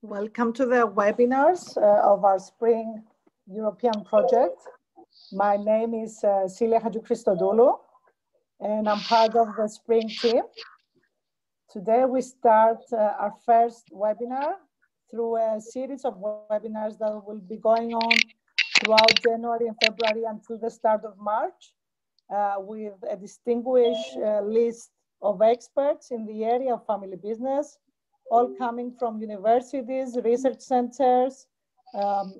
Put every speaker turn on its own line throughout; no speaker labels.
Welcome to the webinars of our Spring European project. My name is Celia Hadjikristodoulou, and I'm part of the Spring team. Today we start our first webinar through a series of webinars that will be going on throughout January and February until the start of March with a distinguished list of experts in the area of family business, all coming from universities, research centers,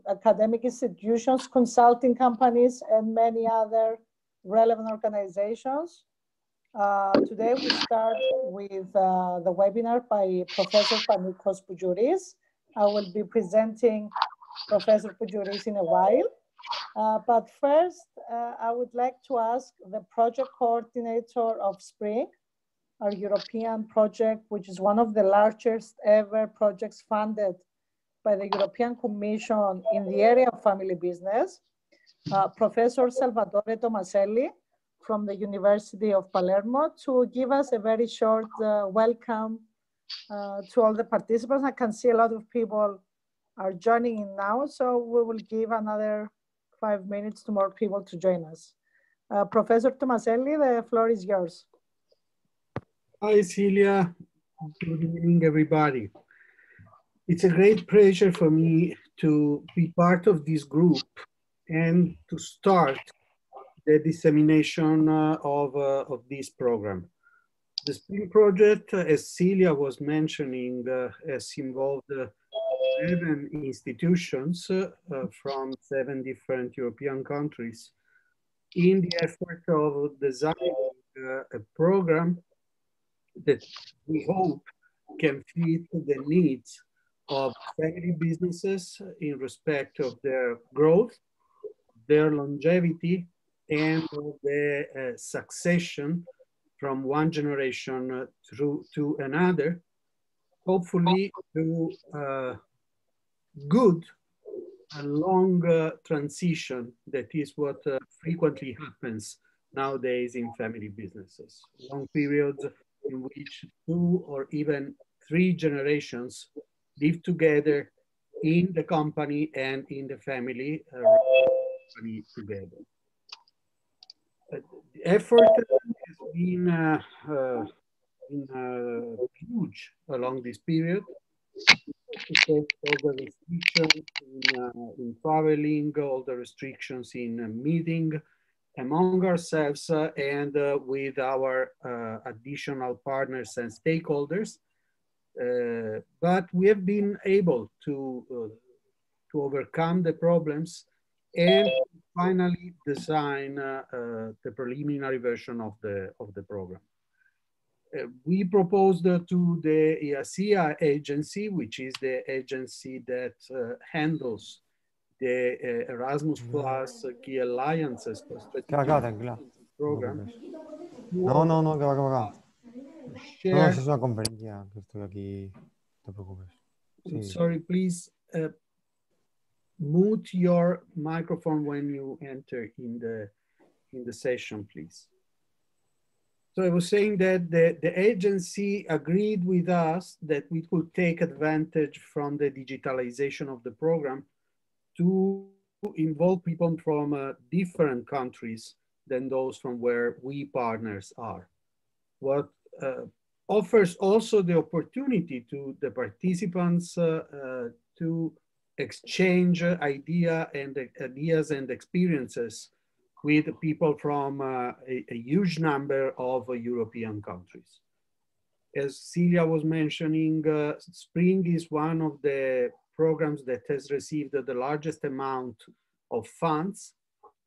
academic institutions, consulting companies, and many other relevant organizations. Today we start with the webinar by Professor Panicos Poujouris. I will be presenting Professor Poujouris in a while. But first, I would like to ask the project coordinator of Spring, our European project, which is one of the largest ever projects funded by the European Commission in the area of family business, Professor Salvatore Tomaselli from the University of Palermo, to give us a very short welcome to all the participants. I can see a lot of people are joining in now, so we will give another 5 minutes to more people to join us. Professor Tomaselli, the floor is yours.
Hi, Celia. Good evening, everybody. It's a great pleasure for me to be part of this group and to start the dissemination of this program. The Spring Project, as Celia was mentioning, has involved 7 institutions from 7 different European countries in the effort of designing a program that we hope can fit the needs of family businesses in respect of their growth, their longevity, and the succession from one generation through to another, hopefully through good and long transition that is what frequently happens nowadays in family businesses. Long periods in which 2 or even 3 generations live together in the company and in the family together. The effort has been huge along this period, because all the restrictions in traveling, all the restrictions in meeting among ourselves and with our additional partners and stakeholders. But we have been able to overcome the problems and finally design the preliminary version of the program. We proposed to the EASIA agency, which is the agency that handles the Erasmus Plus Key Alliances program.
No, que va.
Share.
No, es una conferencia que estoy aquí, no te preocupes.
Sí. Sorry, please mute your microphone when you enter in the session, please. So I was saying that the agency agreed with us that we could take advantage from the digitalization of the program to involve people from different countries than those from where we partners are. What offers also the opportunity to the participants to exchange ideas and experiences with people from a huge number of European countries. As Celia was mentioning, Spring is one of the programs that has received the largest amount of funds,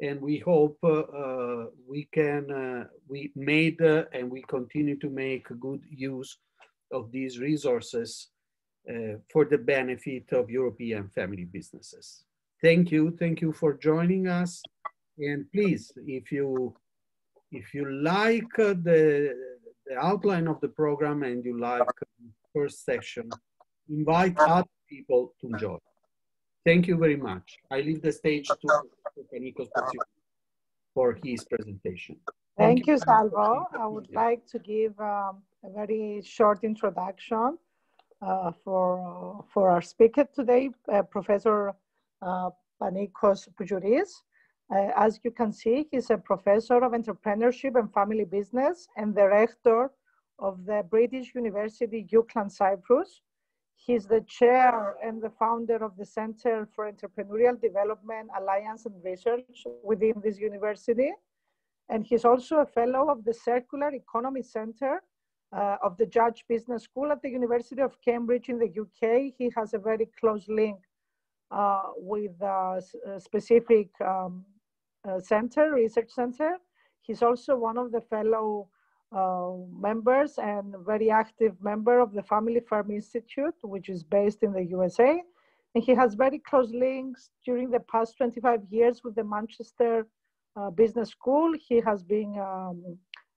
and we hope we made and we continue to make good use of these resources for the benefit of European family businesses. Thank you for joining us. And please, if you like the outline of the program and you like the first section, invite other people to join. Thank you very much. I leave the stage to Panicos Poujouris for his presentation.
Thank you, Salvo. I would like to give a very short introduction for for our speaker today, Professor Panicos Poujouris. As you can see, he's a professor of entrepreneurship and family business and the rector of the British University UCLan Cyprus. He's the chair and the founder of the Center for Entrepreneurial Development, Alliance and Research within this university. And he's also a fellow of the Circular Economy Center of the Judge Business School at the University of Cambridge in the UK. He has a very close link with a specific research center. He's also one of the fellow members and very active member of the Family Firm Institute, which is based in the USA. And he has very close links during the past 25 years with the Manchester Business School. He has been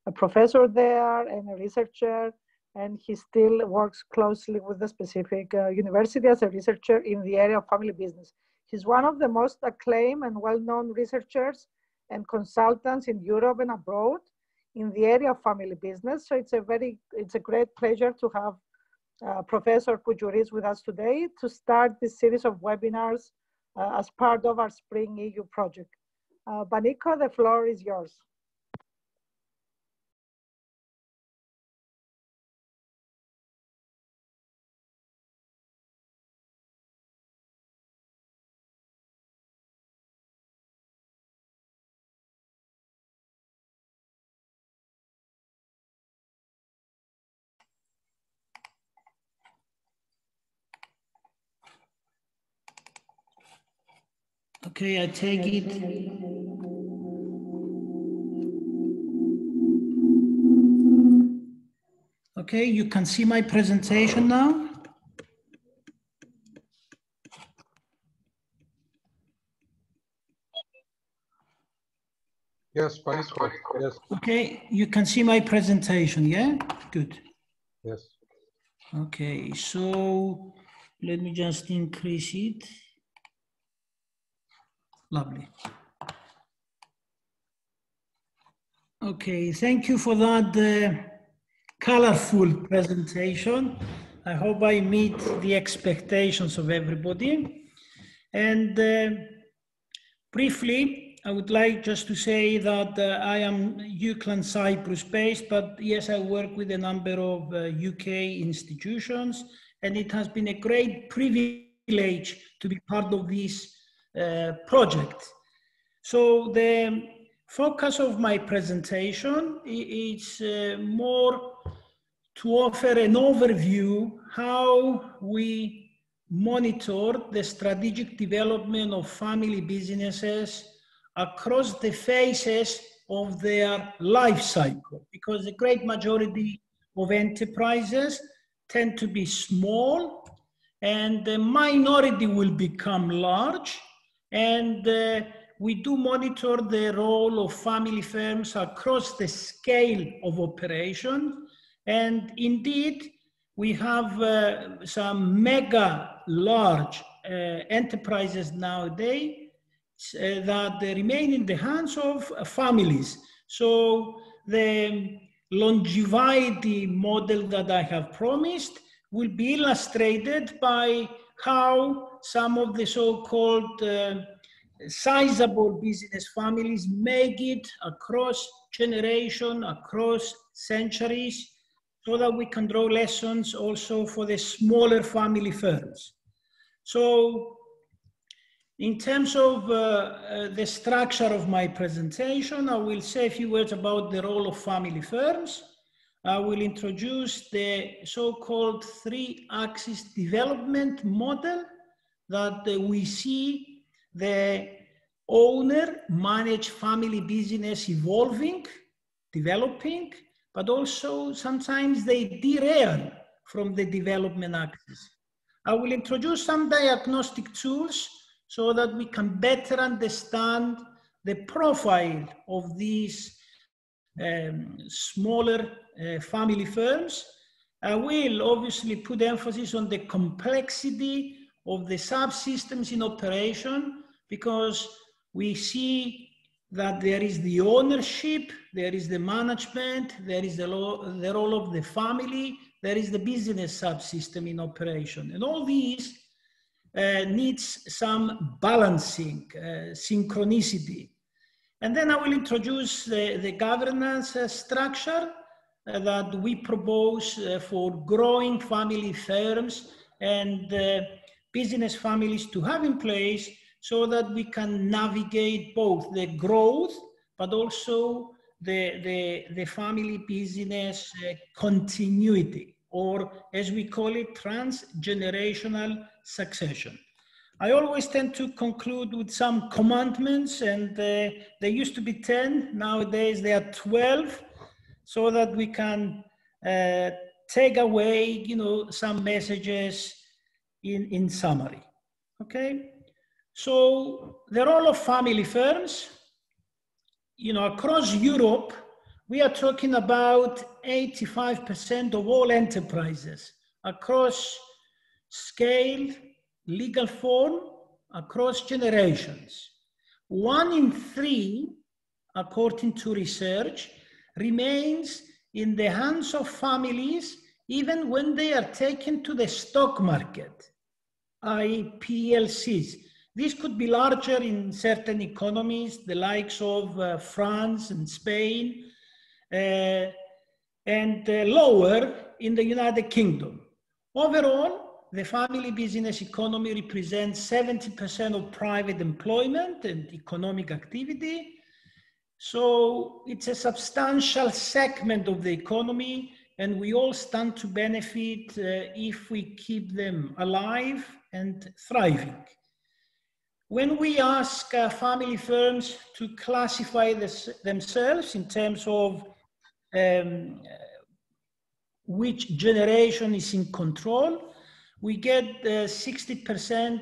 a professor there and a researcher, and he still works closely with the specific university as a researcher in the area of family business. He's one of the most acclaimed and well-known researchers and consultants in Europe and abroad in the area of family business. So it's a great pleasure to have Professor Poujouris with us today to start this series of webinars as part of our Spring EU project. Panicos, the floor is yours.
Okay, I take it. Okay, you can see my presentation now.
Yes, Panicos, yes.
Okay, you can see my presentation, yeah? Good.
Yes.
Okay, so let me just increase it. Lovely. Okay, thank you for that colorful presentation. I hope I meet the expectations of everybody. And briefly, I would like just to say that I am UCLan Cyprus based, but yes, I work with a number of UK institutions, and it has been a great privilege to be part of this project. So the focus of my presentation is more to offer an overview how we monitor the strategic development of family businesses across the phases of their life cycle, because the great majority of enterprises tend to be small and the minority will become large. And we do monitor the role of family firms across the scale of operation. And indeed, we have some mega large enterprises nowadays that remain in the hands of families. So the longevity model that I have promised will be illustrated by how some of the so-called sizable business families make it across generation, across centuries, so that we can draw lessons also for the smaller family firms. So in terms of the structure of my presentation, I will say a few words about the role of family firms. I will introduce the so-called three-axis development model that we see the owner manage family business evolving, developing, but also sometimes they derail from the development axis. I will introduce some diagnostic tools so that we can better understand the profile of these smaller family firms. I will obviously put emphasis on the complexity of the subsystems in operation, because we see that there is the ownership, there is the management, there is the role of the family, there is the business subsystem in operation. And all these needs some balancing, synchronicity. And then I will introduce the governance structure that we propose for growing family firms and business families to have in place so that we can navigate both the growth, but also the family business continuity, or as we call it, transgenerational succession. I always tend to conclude with some commandments, and they used to be 10, nowadays they are 12, so that we can take away, you know, some messages in summary, okay? So the role of family firms, you know, across Europe, we are talking about 85% of all enterprises across scale, legal form, across generations. 1 in 3, according to research, remains in the hands of families even when they are taken to the stock market, i.e. PLCs. This could be larger in certain economies, the likes of France and Spain, and lower in the United Kingdom. Overall, the family business economy represents 70% of private employment and economic activity. So it's a substantial segment of the economy, and we all stand to benefit if we keep them alive and thriving. When we ask family firms to classify themselves in terms of which generation is in control, we get 60%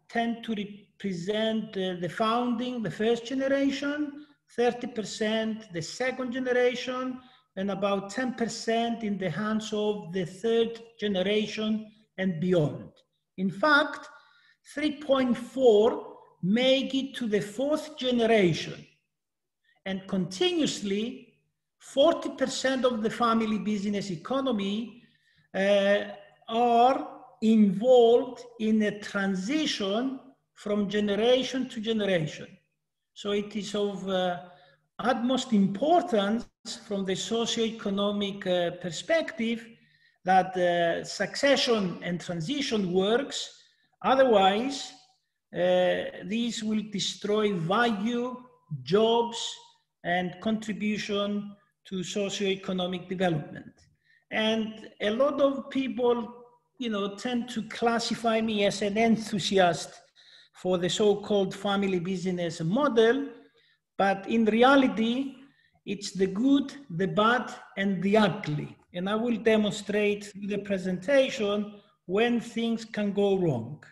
tend to represent the founding, the first generation, 30% the second generation, and about 10% in the hands of the third generation and beyond. In fact, 3.4 make it to the fourth generation, and continuously 40% of the family business economy are involved in a transition from generation to generation. So it is of utmost importance from the socioeconomic perspective that succession and transition works. Otherwise, these will destroy value, jobs, and contribution to socioeconomic development. And a lot of people, you know, tend to classify me as an enthusiast for the so-called family business model, but in reality, it's the good, the bad, and the ugly. And I will demonstrate through the presentation when things can go wrong.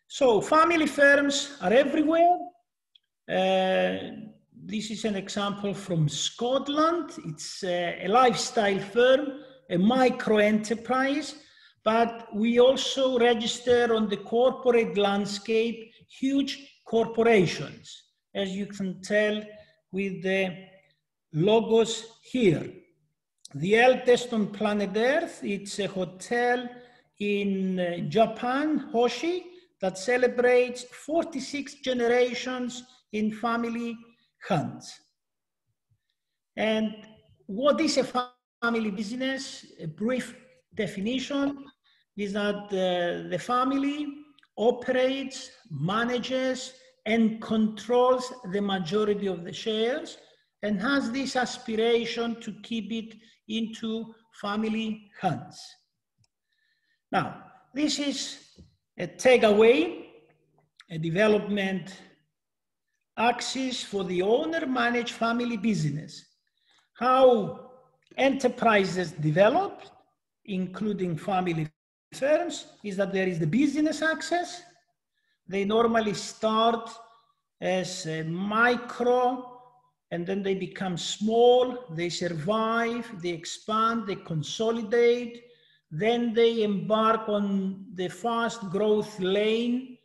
So family firms are everywhere. This is an example from Scotland. It's a lifestyle firm, a micro enterprise, but we also register on the corporate landscape huge corporations, as you can tell with the logos here. The eldest on planet Earth, it's a hotel in Japan, Hoshi, that celebrates 46 generations in family hands. And what is a family business? A brief definition is that the family operates, manages, and controls the majority of the shares and has this aspiration to keep it into family hands. Now, this is a takeaway, a development axis for the owner-managed family business. How enterprises develop, including family firms, is that there is the business axis. They normally start as a micro, and then they become small, they survive, they expand, they consolidate, then they embark on the fast growth lane,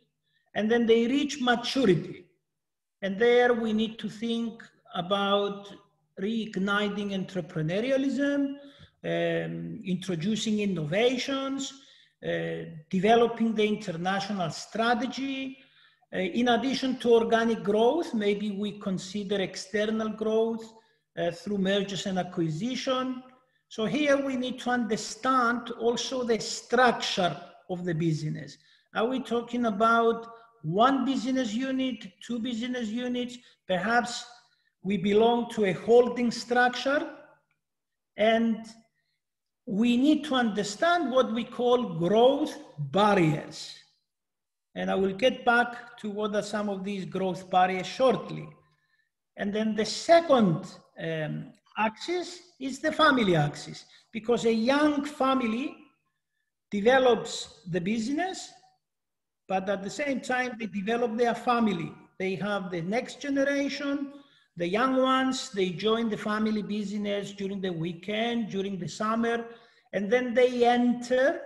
and then they reach maturity. And there we need to think about reigniting entrepreneurialism, introducing innovations, developing the international strategy. In addition to organic growth, maybe we consider external growth through mergers and acquisition. So here we need to understand also the structure of the business. Are we talking about one business unit, two business units? Perhaps we belong to a holding structure, and we need to understand what we call growth barriers. And I will get back to what are some of these growth barriers shortly. And then the second axis is the family axis, because a young family develops the business, but at the same time, they develop their family. They have the next generation, the young ones, they join the family business during the weekend, during the summer, and then they enter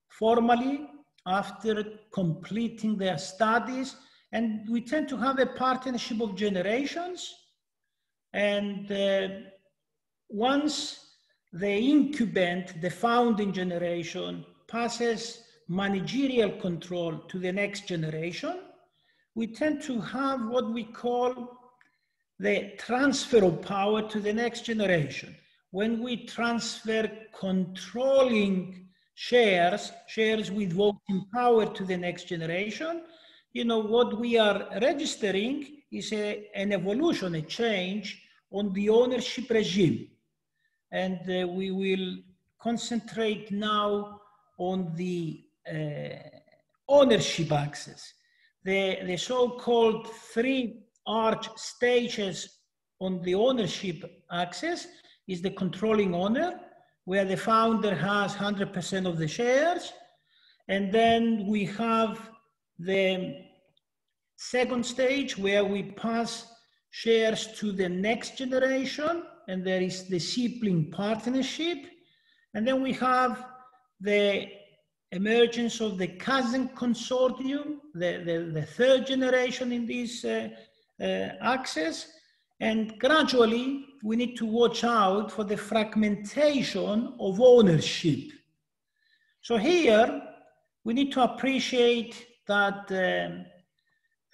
formally after completing their studies. And we tend to have a partnership of generations. And once the incumbent, the founding generation, passes managerial control to the next generation, we tend to have what we call the transfer of power to the next generation. When we transfer controlling shares with voting power to the next generation, you know, what we are registering is an evolution, a change on the ownership regime. And we will concentrate now on the ownership axis. The so-called three arch stages on the ownership axis is the controlling owner, where the founder has 100% of the shares. And then we have the second stage where we pass shares to the next generation, and there is the sibling partnership. And then we have the emergence of the cousin consortium, the third generation in this axis. And gradually, we need to watch out for the fragmentation of ownership. So here, we need to appreciate that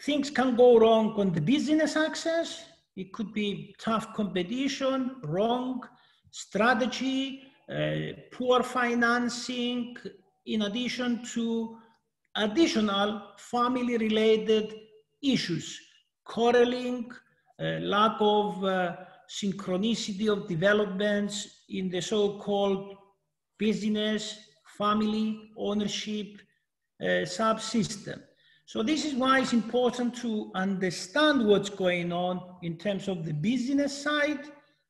things can go wrong on the business axis. It could be tough competition, wrong strategy, poor financing, in addition to additional family-related issues, quarreling, lack of synchronicity of developments in the so-called business, family, ownership subsystem. So this is why it's important to understand what's going on in terms of the business side,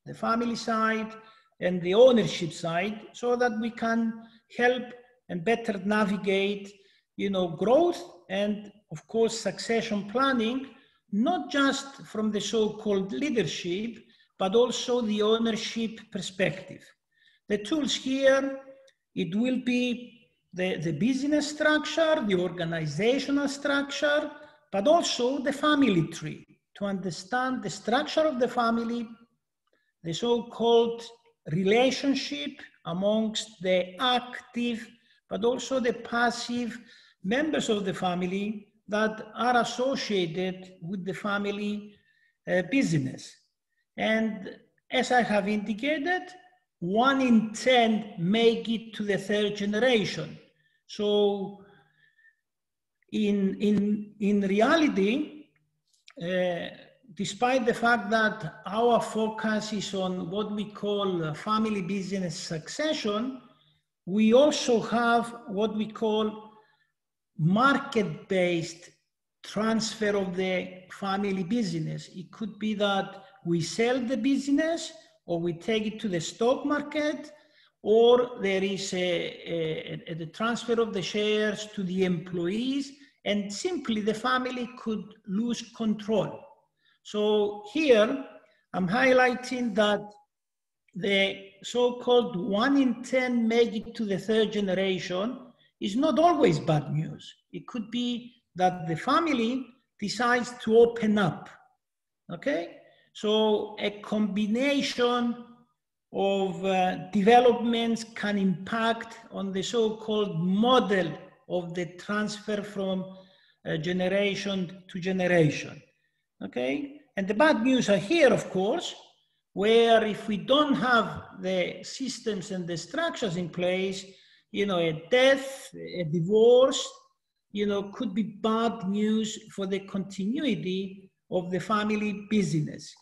the family side, and the ownership side, so that we can help and better navigate, you know, growth and, of course, succession planning, not just from the so-called leadership, but also the ownership perspective. The tools here, it will be the business structure, the organizational structure, but also the family tree, to understand the structure of the family, the so-called relationship amongst the active, but also the passive members of the family that are associated with the family business. And as I have indicated, 1 in 10 make it to the third generation. So in reality, despite the fact that our focus is on what we call family business succession, we also have what we call market-based transfer of the family business. It could be that we sell the business, or we take it to the stock market, or there is the transfer of the shares to the employees, and simply the family could lose control. So here, I'm highlighting that the so-called 1 in 10 make it to the third generation is not always bad news. It could be that the family decides to open up, okay? So a combination of developments can impact on the so-called model of the transfer from generation to generation, okay? And the bad news are here, of course, where if we don't have the systems and the structures in place, you know, a death, a divorce, you know, could be bad news for the continuity of the family business.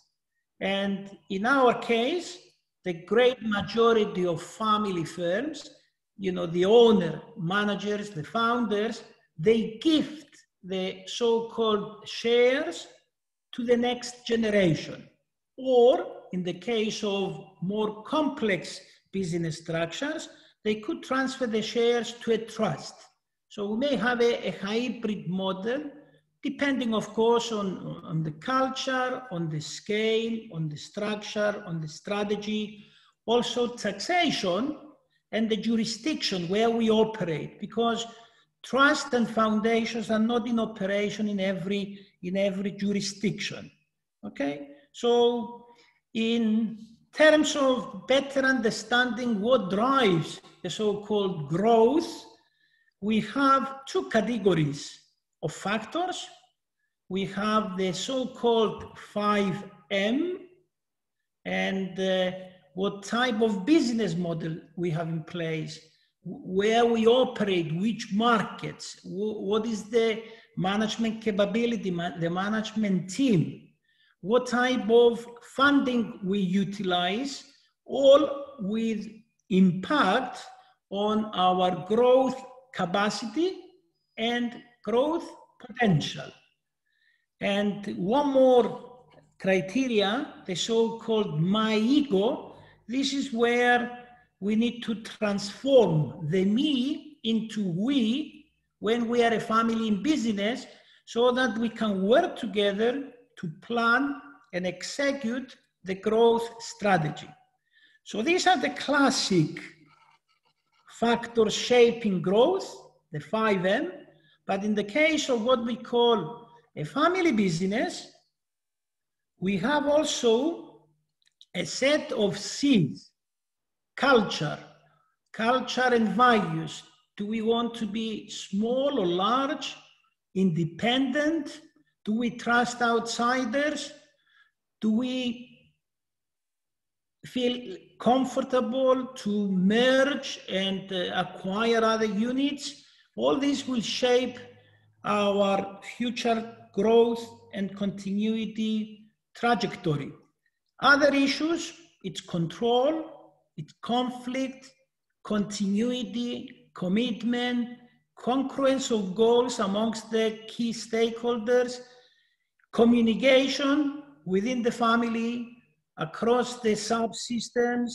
And in our case, the great majority of family firms, you know, the owner, managers, the founders, they gift the so-called shares to the next generation. Or in the case of more complex business structures, they could transfer the shares to a trust. So we may have a hybrid model, depending, of course, on the culture, on the scale, on the structure, on the strategy, also taxation and the jurisdiction where we operate, because trust and foundations are not in operation in every jurisdiction, okay? So in terms of better understanding what drives the so-called growth, we have two categories of factors. We have the so-called 5M and what type of business model we have in place, where we operate, which markets, what is the management capability, the management team, what type of funding we utilize, all with impact on our growth capacity and growth potential. And one more criteria, the so-called my ego, this is where we need to transform the me into we when we are a family in business, so that we can work together to plan and execute the growth strategy. So these are the classic factors shaping growth, the 5M, but in the case of what we call a family business, we have also a set of C's, culture and values. Do we want to be small or large, independent? Do we trust outsiders? Do we feel comfortable to merge and acquire other units? All this will shape our future growth and continuity trajectory. Other issues, it's control, it's conflict, continuity, commitment, congruence of goals amongst the key stakeholders, communication within the family, across the subsystems,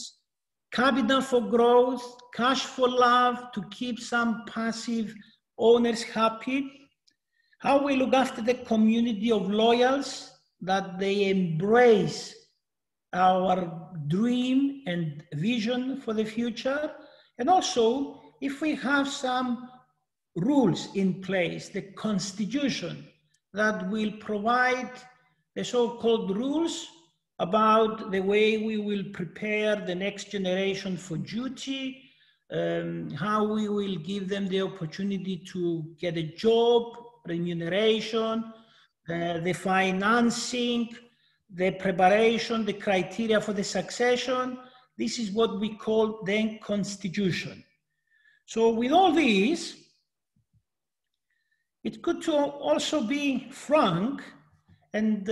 capital for growth, cash for love, to keep some passive owners happy, how we look after the community of loyals, that they embrace our dream and vision for the future, and also if we have some rules in place, the constitution that will provide the so-called rules about the way we will prepare the next generation for duty, how we will give them the opportunity to get a job, remuneration, the financing, the preparation, the criteria for the succession. This is what we call the constitution. So with all these, it's good to also be frank and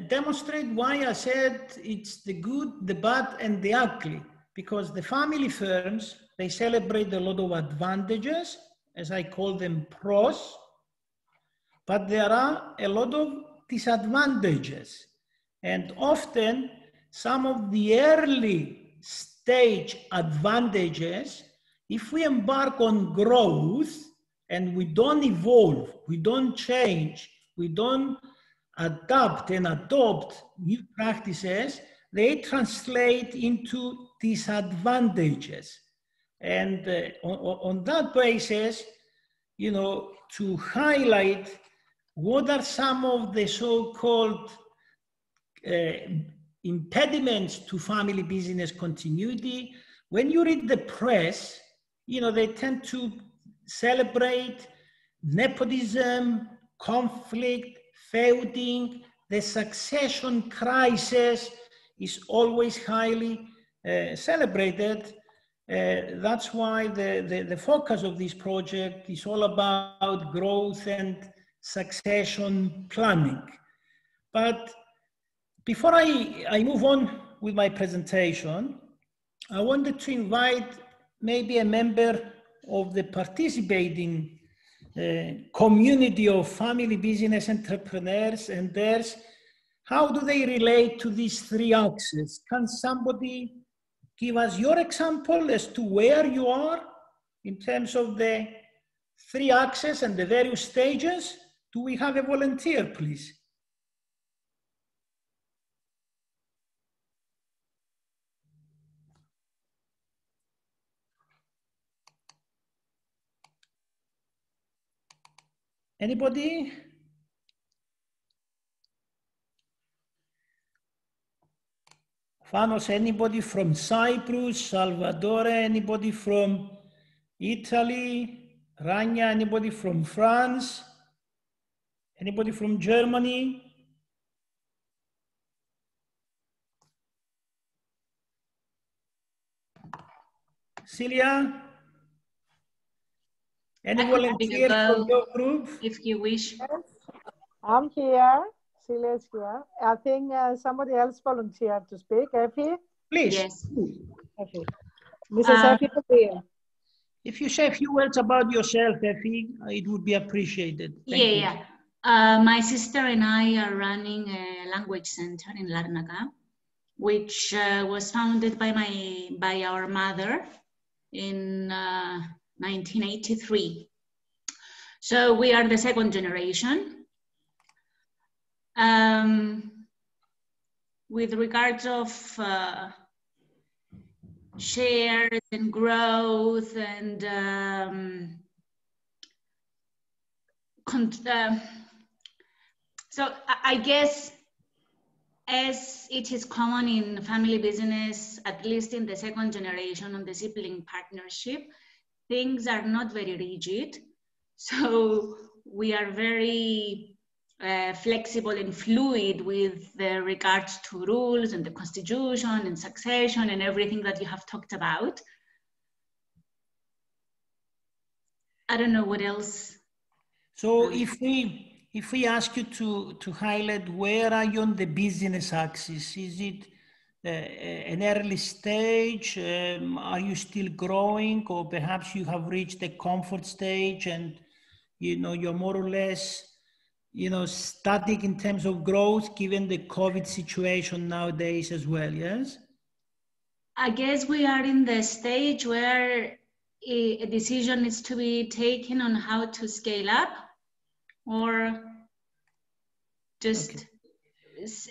demonstrate why I said it's the good, the bad, and the ugly. Because the family firms, they celebrate a lot of advantages, as I call them pros, but there are a lot of disadvantages. And often, some of the early stage advantages, if we embark on growth and we don't evolve, we don't change, we don't adapt and adopt new practices, they translate into disadvantages. And on that basis, you know, to highlight what are some of the so-called impediments to family business continuity. When you read the press, you know, they tend to celebrate nepotism, conflict, feuding. The succession crisis is always highly celebrated. That's why the focus of this project is all about growth and succession planning. But before I move on with my presentation, I wanted to invite maybe a member of the participating community of family business entrepreneurs and theirs. How do they relate to these three axes? Can somebody give us your example as to where you are in terms of the three axes and the various stages? Do we have a volunteer, please? Anybody? Fanos, anybody from Cyprus, Salvador, anybody from Italy, Rania, anybody from France, anybody from Germany? Celia? Any volunteer from your group?
If you wish.
Yes, I'm here. Celia's here. I think somebody else volunteered to speak. Effie?
Please.
Yes.
Effie. Mrs. Effie Kabir.
If you say a few words about yourself, Effie, it would be appreciated. Thank you.
Yeah. My sister and I are running a language center in Larnaca, which was founded by our mother in 1983. So we are the second generation. With regards of shares and growth and so I guess as it is common in family business, at least in the second generation on the sibling partnership, things are not very rigid. So we are very flexible and fluid with regards to rules and the constitution and succession and everything that you have talked about. I don't know what else.
So if we ask you to highlight where are you on the business axis, is it an early stage? Are you still growing, or perhaps you have reached a comfort stage and you're more or less static in terms of growth given the COVID situation nowadays as well, yes?
I guess we are in the stage where a decision needs to be taken on how to scale up or just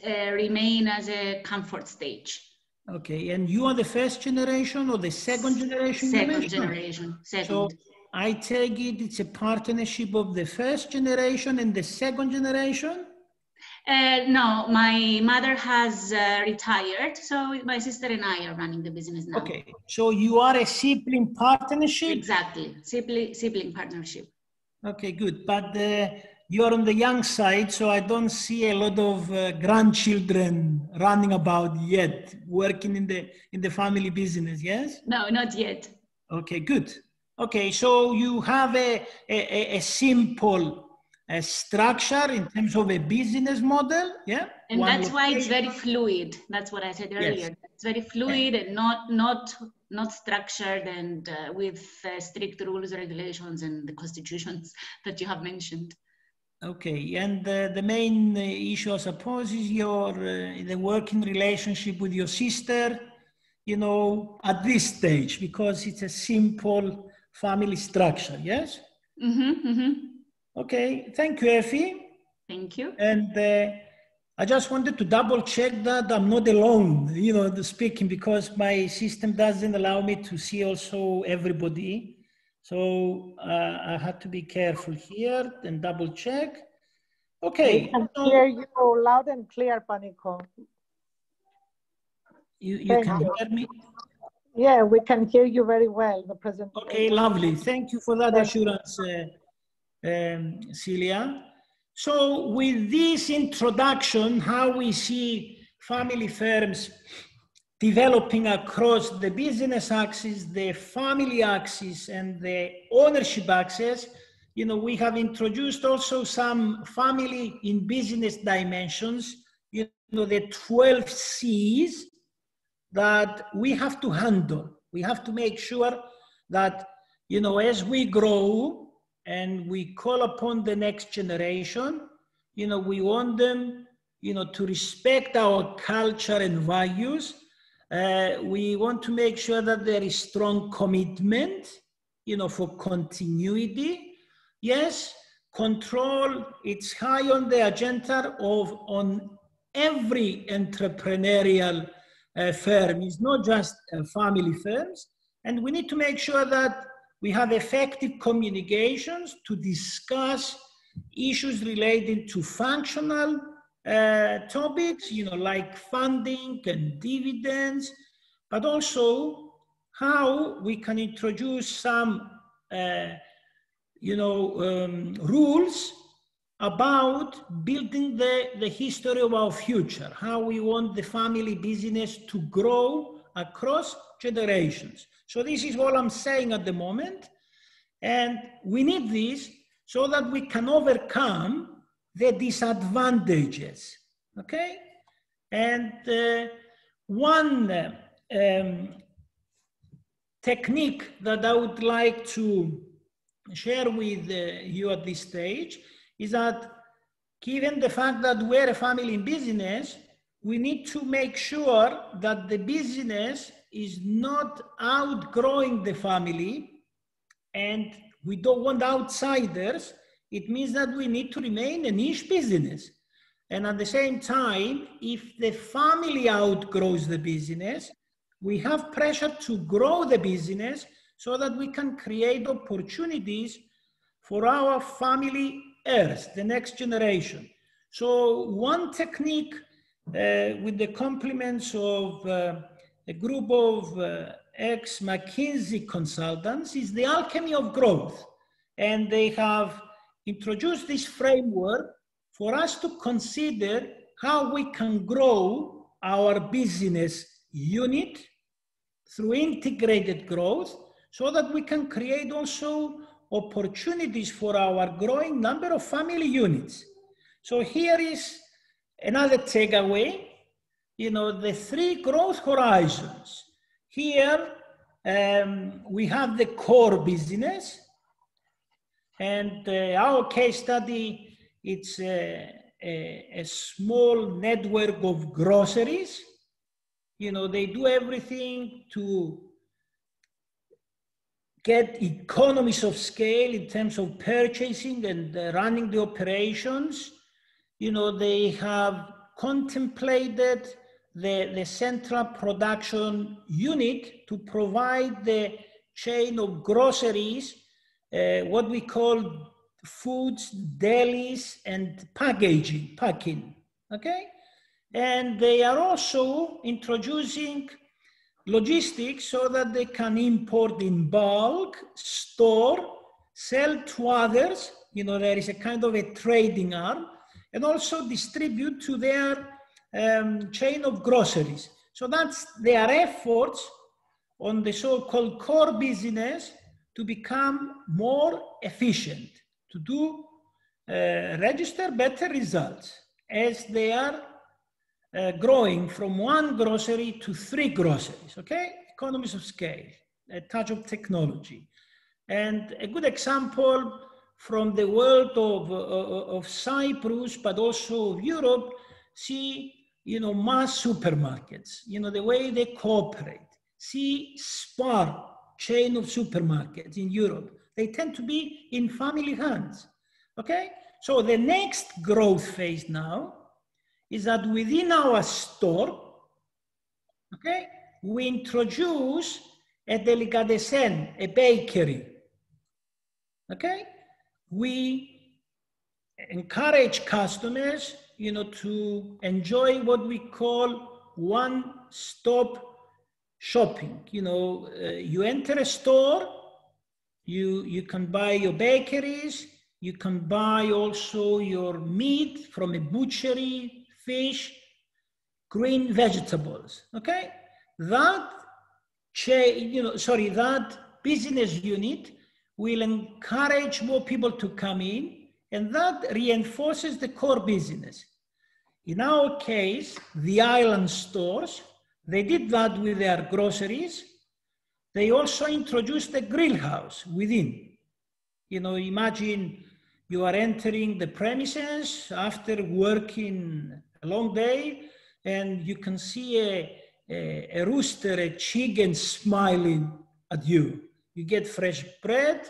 remain as a comfort stage.
Okay, and you are the first generation or the second generation?
Second generation, second.
So I take it's a partnership of the first generation and the second generation?
No, my mother has retired, so my sister and I are running the business now.
Okay, so you are a sibling partnership?
Exactly, sibling partnership.
Okay, good, but you are on the young side, so I don't see a lot of grandchildren running about yet, working in the family business, yes?
No, not yet.
Okay, good. Okay, so you have a simple structure in terms of a business model, yeah?
And that's why it's very fluid. That's what I said earlier. Yes. It's very fluid and not structured and with strict rules, regulations, and the constitutions that you have mentioned.
Okay, and the main issue, I suppose, is the working relationship with your sister, at this stage, because it's a simple family structure, yes?
Mm-hmm, mm-hmm.
Okay, thank you, Effie.
Thank you.
And I just wanted to double check that I'm not alone, speaking, because my system doesn't allow me to see also everybody. So I had to be careful here and double check. Okay.
We can hear you loud and clear, Panico.
You can hear me?
Yeah, we can hear you very well, the presentation.
Okay, lovely. Thank you for that assurance, Celia. So with this introduction, how we see family firms developing across the business axis, the family axis, and the ownership axis, you know, we have introduced also some family in business dimensions, you know, the 12 C's that we have to handle. We have to make sure that, you know, as we grow and we call upon the next generation, you know, we want them, you know, to respect our culture and values. We want to make sure that there is strong commitment, you know, for continuity. Yes, control, it's high on the agenda on every entrepreneurial firm. It's not just family firms. And we need to make sure that we have effective communications to discuss issues related to functional topics, you know, like funding and dividends, but also how we can introduce some, rules about building the history of our future, how we want the family business to grow across generations. So this is all I'm saying at the moment. And we need this so that we can overcome the disadvantages, okay? And one technique that I would like to share with you at this stage is that given the fact that we're a family in business, we need to make sure that the business is not outgrowing the family, and we don't want outsiders. It means that we need to remain a niche business. And at the same time, if the family outgrows the business, we have pressure to grow the business so that we can create opportunities for our family heirs, the next generation. So one technique with the compliments of a group of ex-McKinsey consultants is the alchemy of growth. And they have introduced this framework for us to consider how we can grow our business unit through integrated growth so that we can create also opportunities for our growing number of family units. So here is another takeaway, you know, the 3 growth horizons. Here we have the core business, and our case study, it's a small network of groceries. You know, they do everything to get economies of scale in terms of purchasing and running the operations. You know, they have contemplated the central production unit to provide the chain of groceries, what we call foods, delis, and packing, okay? And they are also introducing logistics so that they can import in bulk, store, sell to others. You know, there is a kind of a trading arm, and also distribute to their chain of groceries. So that's their efforts on the so-called core business to become more efficient, to do register better results as they are growing from 1 grocery to 3 groceries, okay? Economies of scale, a touch of technology. And a good example from the world of Cyprus, but also of Europe, see, you know, mass supermarkets, you know, the way they cooperate. See Spar, chain of supermarkets in Europe. They tend to be in family hands, okay? So the next growth phase now is that within our store, okay, we introduce a delicatessen, a bakery, okay? We encourage customers, you know, to enjoy what we call one-stop shopping. You know, you enter a store, you can buy your bakeries, you can buy also your meat from a butchery, fish, green vegetables, okay? That business unit will encourage more people to come in, and that reinforces the core business. In our case, the island stores, they did that with their groceries. They also introduced a grill house within. You know, imagine you are entering the premises after working a long day, and you can see a rooster, a chicken smiling at you. You get fresh bread,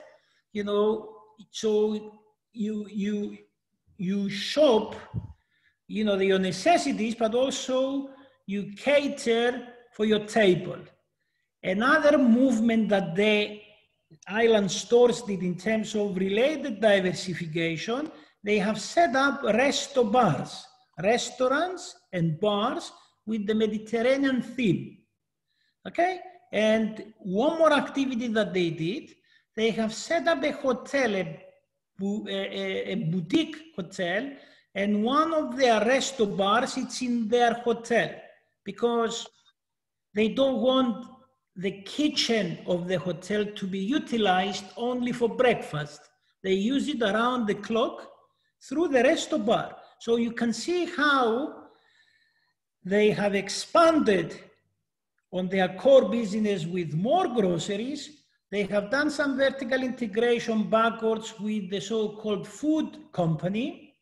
you know, so you shop, you know, your necessities, but also you cater for your table. Another movement that the island stores did in terms of related diversification, they have set up resto bars, restaurants and bars with the Mediterranean theme, okay? And one more activity that they did, they have set up a hotel, a boutique hotel, and one of their resto bars, it's in their hotel, because they don't want the kitchen of the hotel to be utilized only for breakfast. They use it around the clock through the resto bar. So you can see how they have expanded on their core business with more groceries. They have done some vertical integration backwards with the so-called food company.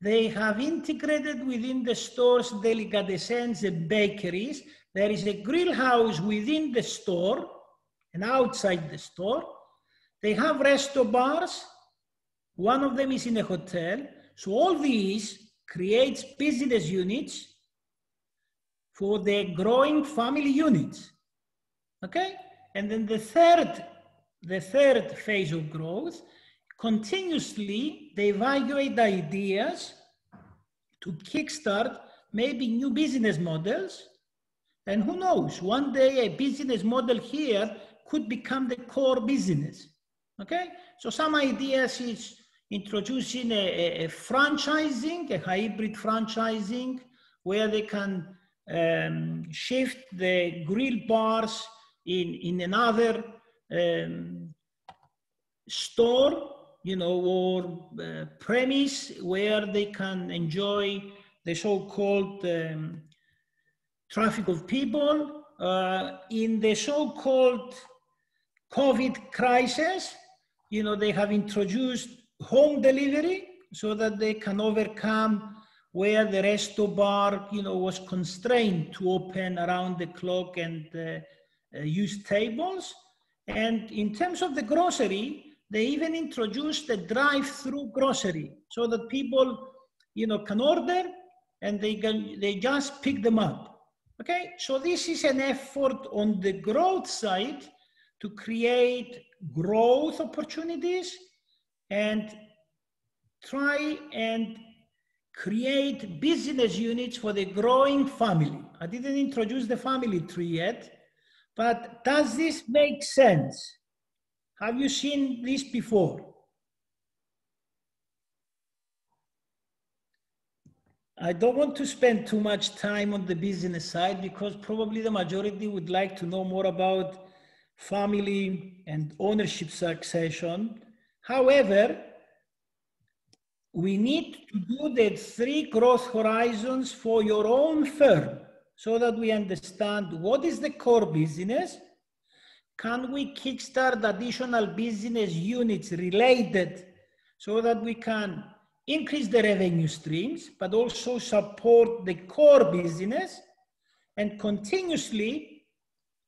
They have integrated within the stores delicatessens and bakeries. There is a grill house within the store and outside the store. They have resto bars. One of them is in a hotel. So all these creates business units for the growing family units, okay? And then the third phase of growth, continuously they evaluate ideas to kickstart maybe new business models. And who knows, one day a business model here could become the core business, okay? So some ideas is introducing a franchising, a hybrid franchising, where they can shift the grill bars in another store, you know, or premise where they can enjoy the so-called traffic of people. In the so-called COVID crisis, you know, they have introduced home delivery so that they can overcome where the resto bar, you know, was constrained to open around the clock and use tables. And in terms of the grocery, they even introduced a drive-through grocery so that people, you know, can order and they just pick them up. Okay, so this is an effort on the growth side to create growth opportunities and try and create business units for the growing family. I didn't introduce the family tree yet, but does this make sense? Have you seen this before? I don't want to spend too much time on the business side because probably the majority would like to know more about family and ownership succession. However, we need to do the 3 growth horizons for your own firm so that we understand what is the core business. Can we kickstart additional business units related so that we can increase the revenue streams, but also support the core business? And continuously,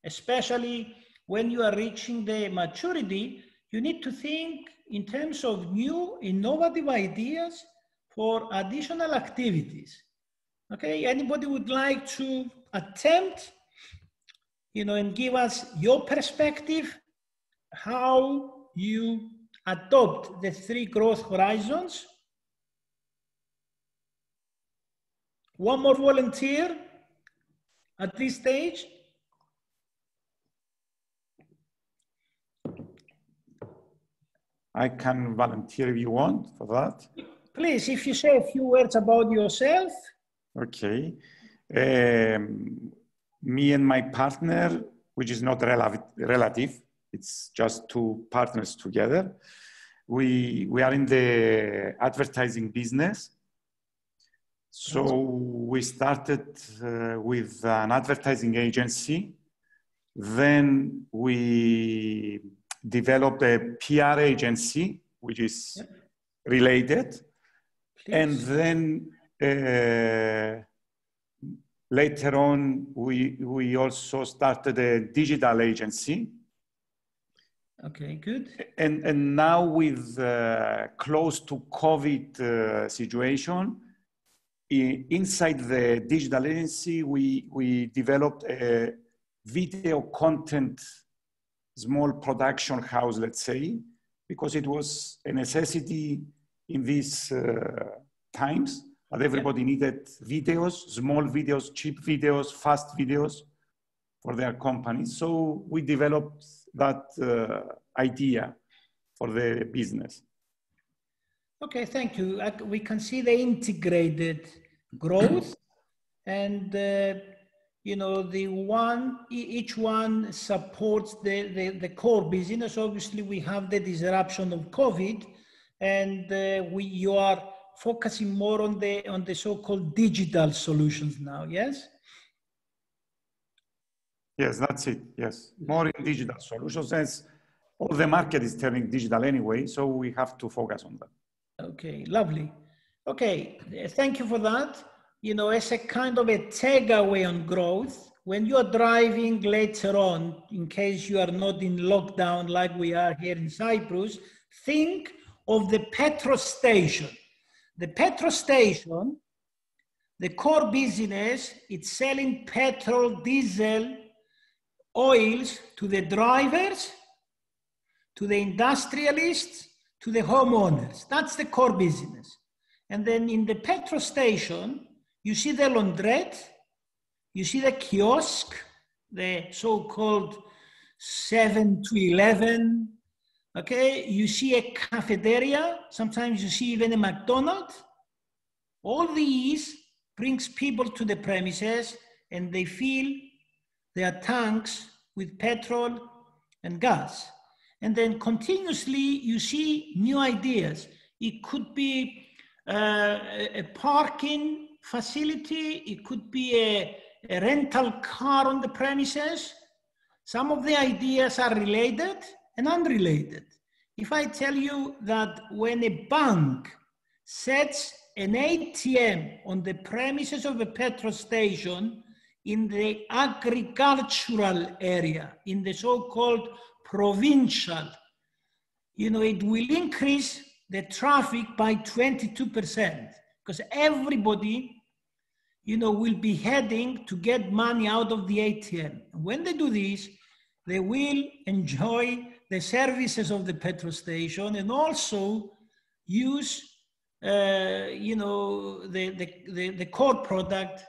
especially when you are reaching the maturity, you need to think in terms of new innovative ideas for additional activities. Okay, anybody would like to attempt, you know, and give us your perspective, how you adopt the 3 growth horizons? One more volunteer. at this stage?
I can volunteer if you want for that.
Please, if you say a few words about yourself.
Okay. Me and my partner, which is not relative, it's just two partners together. We are in the advertising business. So we started with an advertising agency. Then we developed a PR agency, which is related.
Please.
And then later on, we also started a digital agency.
Okay, good.
And now with close to COVID situation, inside the digital agency, we developed a video content small production house, let's say, because it was a necessity in these times, but everybody needed videos, small videos, cheap videos, fast videos for their company. So we developed that idea for the business.
Okay, thank you. We can see the integrated growth and you know, each one supports the core business. Obviously, we have the disruption of COVID, and you are focusing more on the so-called digital solutions now. Yes.
Yes, that's it. Yes, more in digital solutions, as all the market is turning digital anyway, so we have to focus on that.
Okay, lovely. Okay, thank you for that. You know, as a kind of a takeaway on growth, when you are driving later on, in case you are not in lockdown like we are here in Cyprus, think of the petrol station. The petrol station, the core business, it's selling petrol, diesel, oils to the drivers, to the industrialists, to the homeowners. That's the core business. And then in the petrol station, you see the laundrette, you see the kiosk, the so-called 7 to 11, okay? You see a cafeteria, sometimes you see even a McDonald's. All these brings people to the premises and they fill their tanks with petrol and gas. And then continuously you see new ideas. It could be a parking facility, it could be a rental car on the premises. Some of the ideas are related and unrelated. If I tell you that when a bank sets an ATM on the premises of a petrol station in the agricultural area, in the so-called provincial, you know, it will increase the traffic by 22%. Because everybody, you know, will be heading to get money out of the ATM. And when they do this, they will enjoy the services of the petrol station and also use, you know, the core product.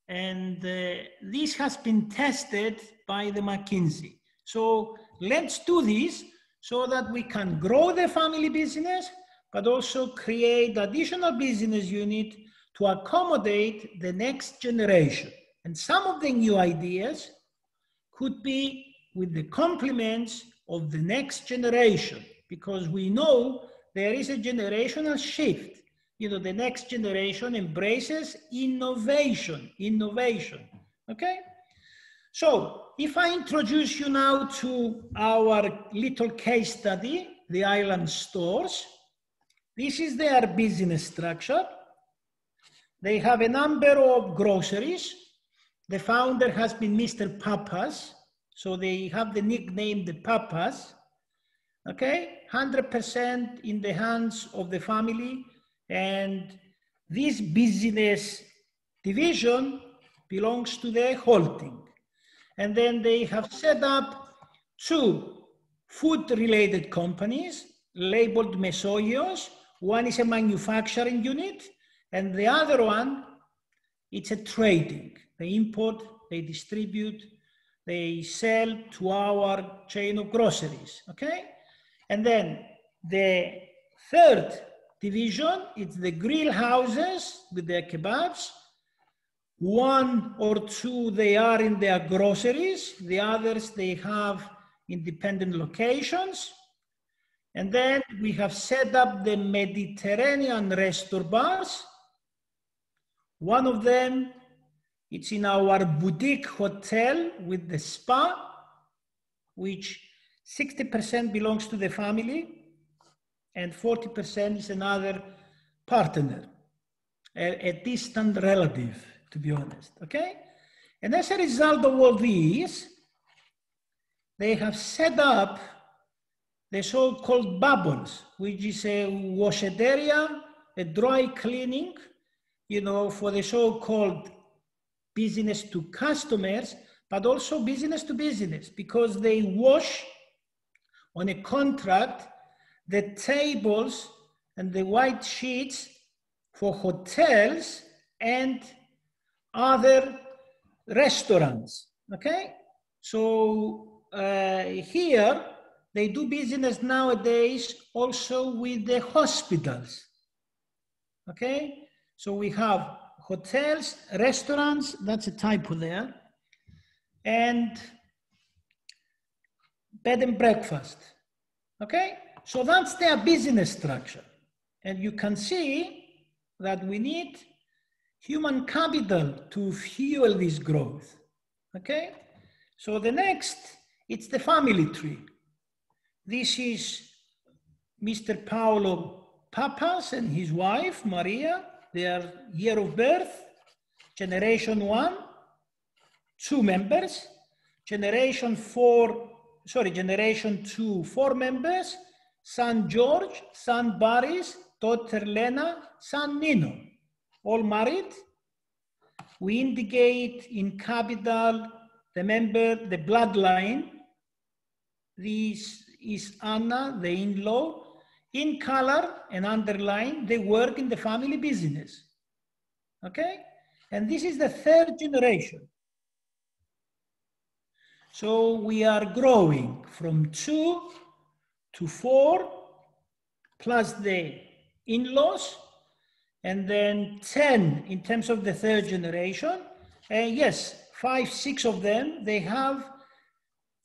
And this has been tested by the McKinsey. So let's do this so that we can grow the family business, but also create additional business unit to accommodate the next generation. And some of the new ideas could be with the complements of the next generation, because we know there is a generational shift. You know, the next generation embraces innovation, okay? So if I introduce you now to our little case study, the Island Stores, this is their business structure. They have a number of groceries. The founder has been Mr. Papas, so they have the nickname the Papas. Okay, 100% in the hands of the family, and this business division belongs to the holding. And then they have set up 2 food-related companies labeled Mesoios. One is a manufacturing unit, and the other one, it's a trading. They import they distribute, they sell to our chain of groceries, okay? And then the third division, it's the grill houses with their kebabs. One or two, they are in their groceries. The others, they have independent locations. And then we have set up the Mediterranean restaurant bars. One of them, it's in our boutique hotel with the spa, which 60% belongs to the family and 40% is another partner, a distant relative, to be honest, okay? And as a result of all these, they have set up the so-called bubbles, which is a washed area, a dry cleaning, you know, for the so-called business to customers, but also business to business, because they wash on a contract the tables and the white sheets for hotels and other restaurants, okay? So here, they do business nowadays also with the hospitals, okay? So we have hotels, restaurants, that's a typo there, and bed and breakfast, okay? So that's their business structure. And you can see that we need human capital to fuel this growth, okay? So the next, it's the family tree. This is Mr. Paolo Papas and his wife, Maria, their year of birth, generation 1, 2 members, generation 2, 4 members, son George, son Boris, daughter Lena, son Nino, all married. We indicate in capital the member, the bloodline. This is Anna, the in-law. In color and underline, they work in the family business, okay? And this is the third generation. So we are growing from 2 to 4, plus the in-laws, and then 10 in terms of the third generation. And yes, 5, 6 of them, they have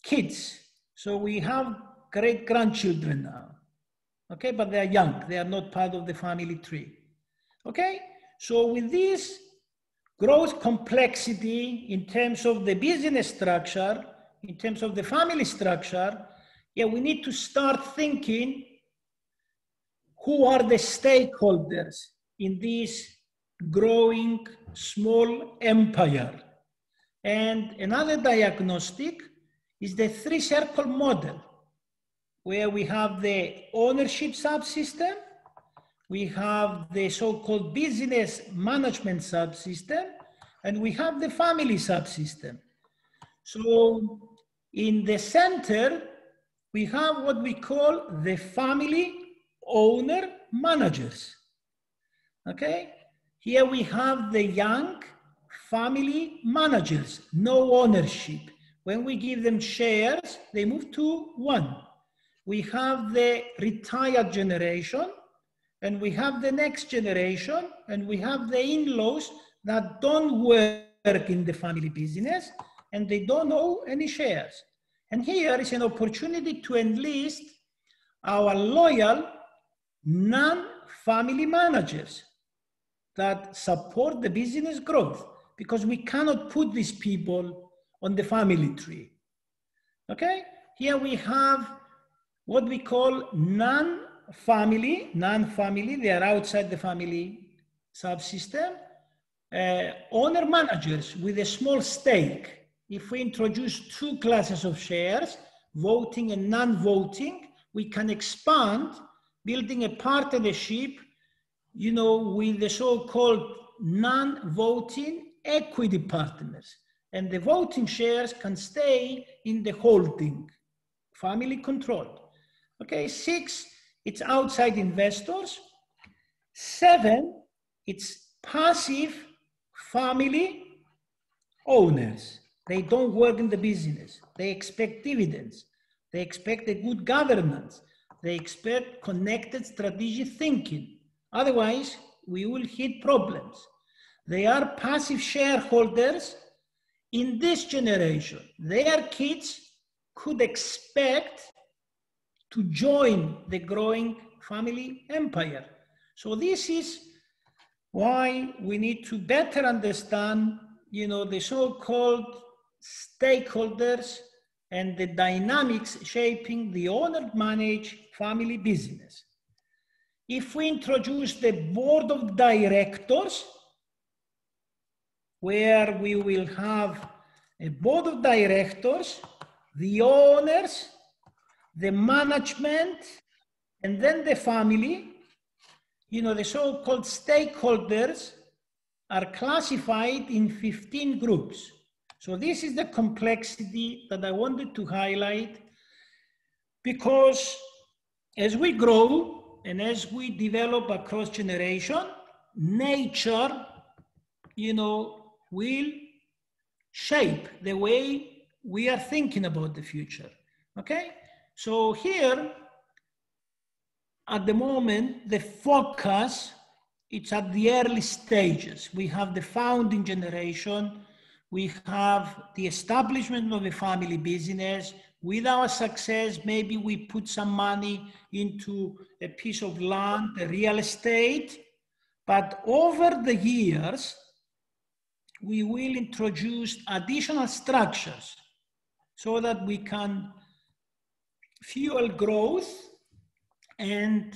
kids. So we have great-grandchildren now. Okay, but they are young. They are not part of the family tree. Okay, so with this growth complexity in terms of the business structure, in terms of the family structure, yeah, we need to start thinking who are the stakeholders in this growing small empire. And another diagnostic is the 3-circle model, where we have the ownership subsystem, we have the so-called business management subsystem, and we have the family subsystem. So in the center, we have what we call the family owner managers, okay? Here we have the young family managers, no ownership. When we give them shares, they move to 1. We have the retired generation, and we have the next generation, and we have the in-laws that don't work in the family business, and they don't own any shares. And here is an opportunity to enlist our loyal non-family managers that support the business growth, because we cannot put these people on the family tree, okay? Here we have what we call non-family, they are outside the family subsystem, owner managers with a small stake. If we introduce 2 classes of shares, voting and non-voting, we can expand, building a partnership, you know, with the so-called non-voting equity partners. And the voting shares can stay in the holding, family controlled. Okay, 6, it's outside investors. 7, it's passive family owners. They don't work in the business. They expect dividends. They expect a good governance. They expect connected strategic thinking. Otherwise, we will hit problems. They are passive shareholders in this generation. Their kids could expect to join the growing family empire. So this is why we need to better understand, the so-called stakeholders and the dynamics shaping the owner-managed family business. If we introduce the board of directors, where we will have a board of directors, the owners, the management, and then the family, the so-called stakeholders are classified in 15 groups. So this is the complexity that I wanted to highlight, because as we grow and as we develop across generation, nature, will shape the way we are thinking about the future, okay? So here, at the moment, the focus, it's at the early stages. We have the founding generation, we have the establishment of a family business. With our success, maybe we put some money into a piece of land, a real estate, but over the years, we will introduce additional structures so that we can fuel growth. And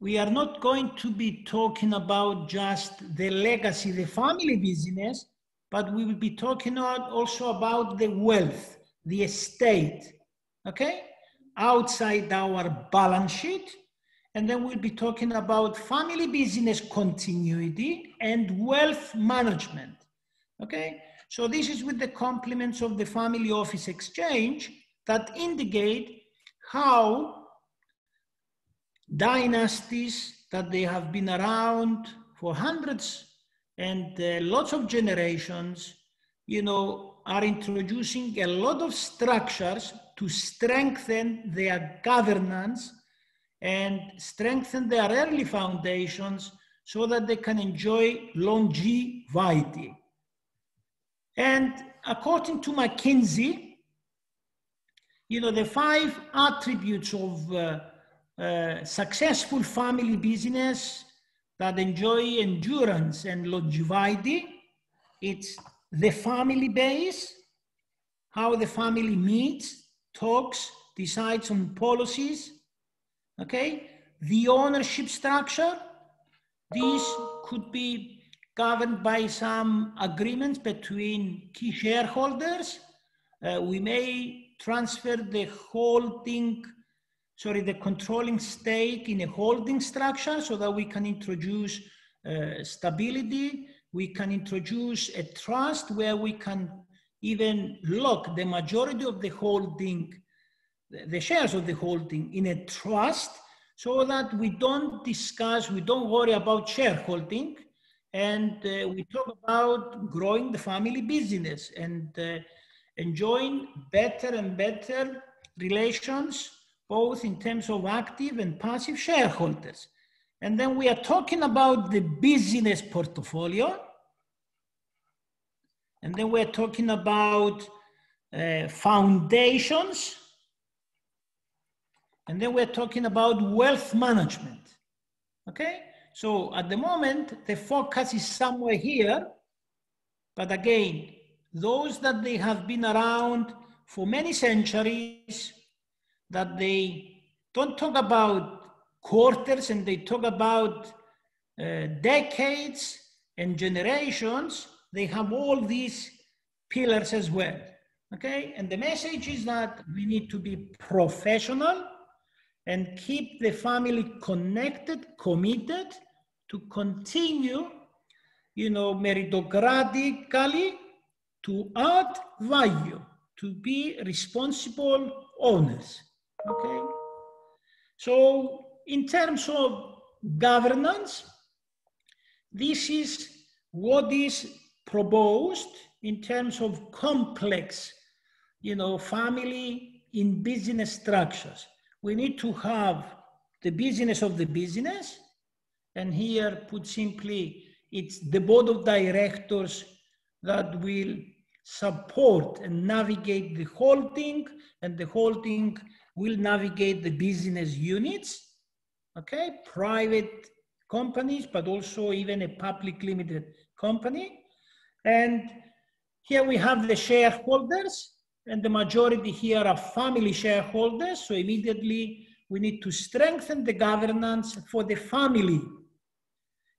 we are not going to be talking about just the legacy, the family business, but we will be talking also about the wealth, the estate, okay, outside our balance sheet. And then we'll be talking about family business continuity and wealth management, okay? So this is with the complements of the family office exchange that indicate how dynasties that they have been around for hundreds and lots of generations, are introducing a lot of structures to strengthen their governance and strengthen their early foundations so that they can enjoy longevity. And according to McKinsey, the 5 attributes of successful family business that enjoy endurance and longevity, it's the family base, how the family meets, talks, decides on policies, okay? The ownership structure, these could be governed by some agreements between key shareholders. We may transfer the controlling stake in a holding structure so that we can introduce stability. We can introduce a trust where we can even lock the majority of the holding, the shares of the holding in a trust, so that we don't worry about shareholding, and we talk about growing the family business and enjoying better and better relations, both in terms of active and passive shareholders. And then we are talking about the business portfolio. And then we're talking about foundations. And then we're talking about wealth management, okay? So at the moment, the focus is somewhere here. But again, those that they have been around for many centuries, that they don't talk about quarters and they talk about decades and generations, they have all these pillars as well, okay? And the message is that we need to be professional and keep the family connected, committed to continue, meritocratically to add value, to be responsible owners, okay? So in terms of governance, this is what is proposed in terms of complex, family in business structures. We need to have the business of the business, and here, put simply, it's the board of directors that will support and navigate the holding, and the holding will navigate the business units, okay? Private companies, but also even a public limited company. And here we have the shareholders, and the majority here are family shareholders. So immediately we need to strengthen the governance for the family.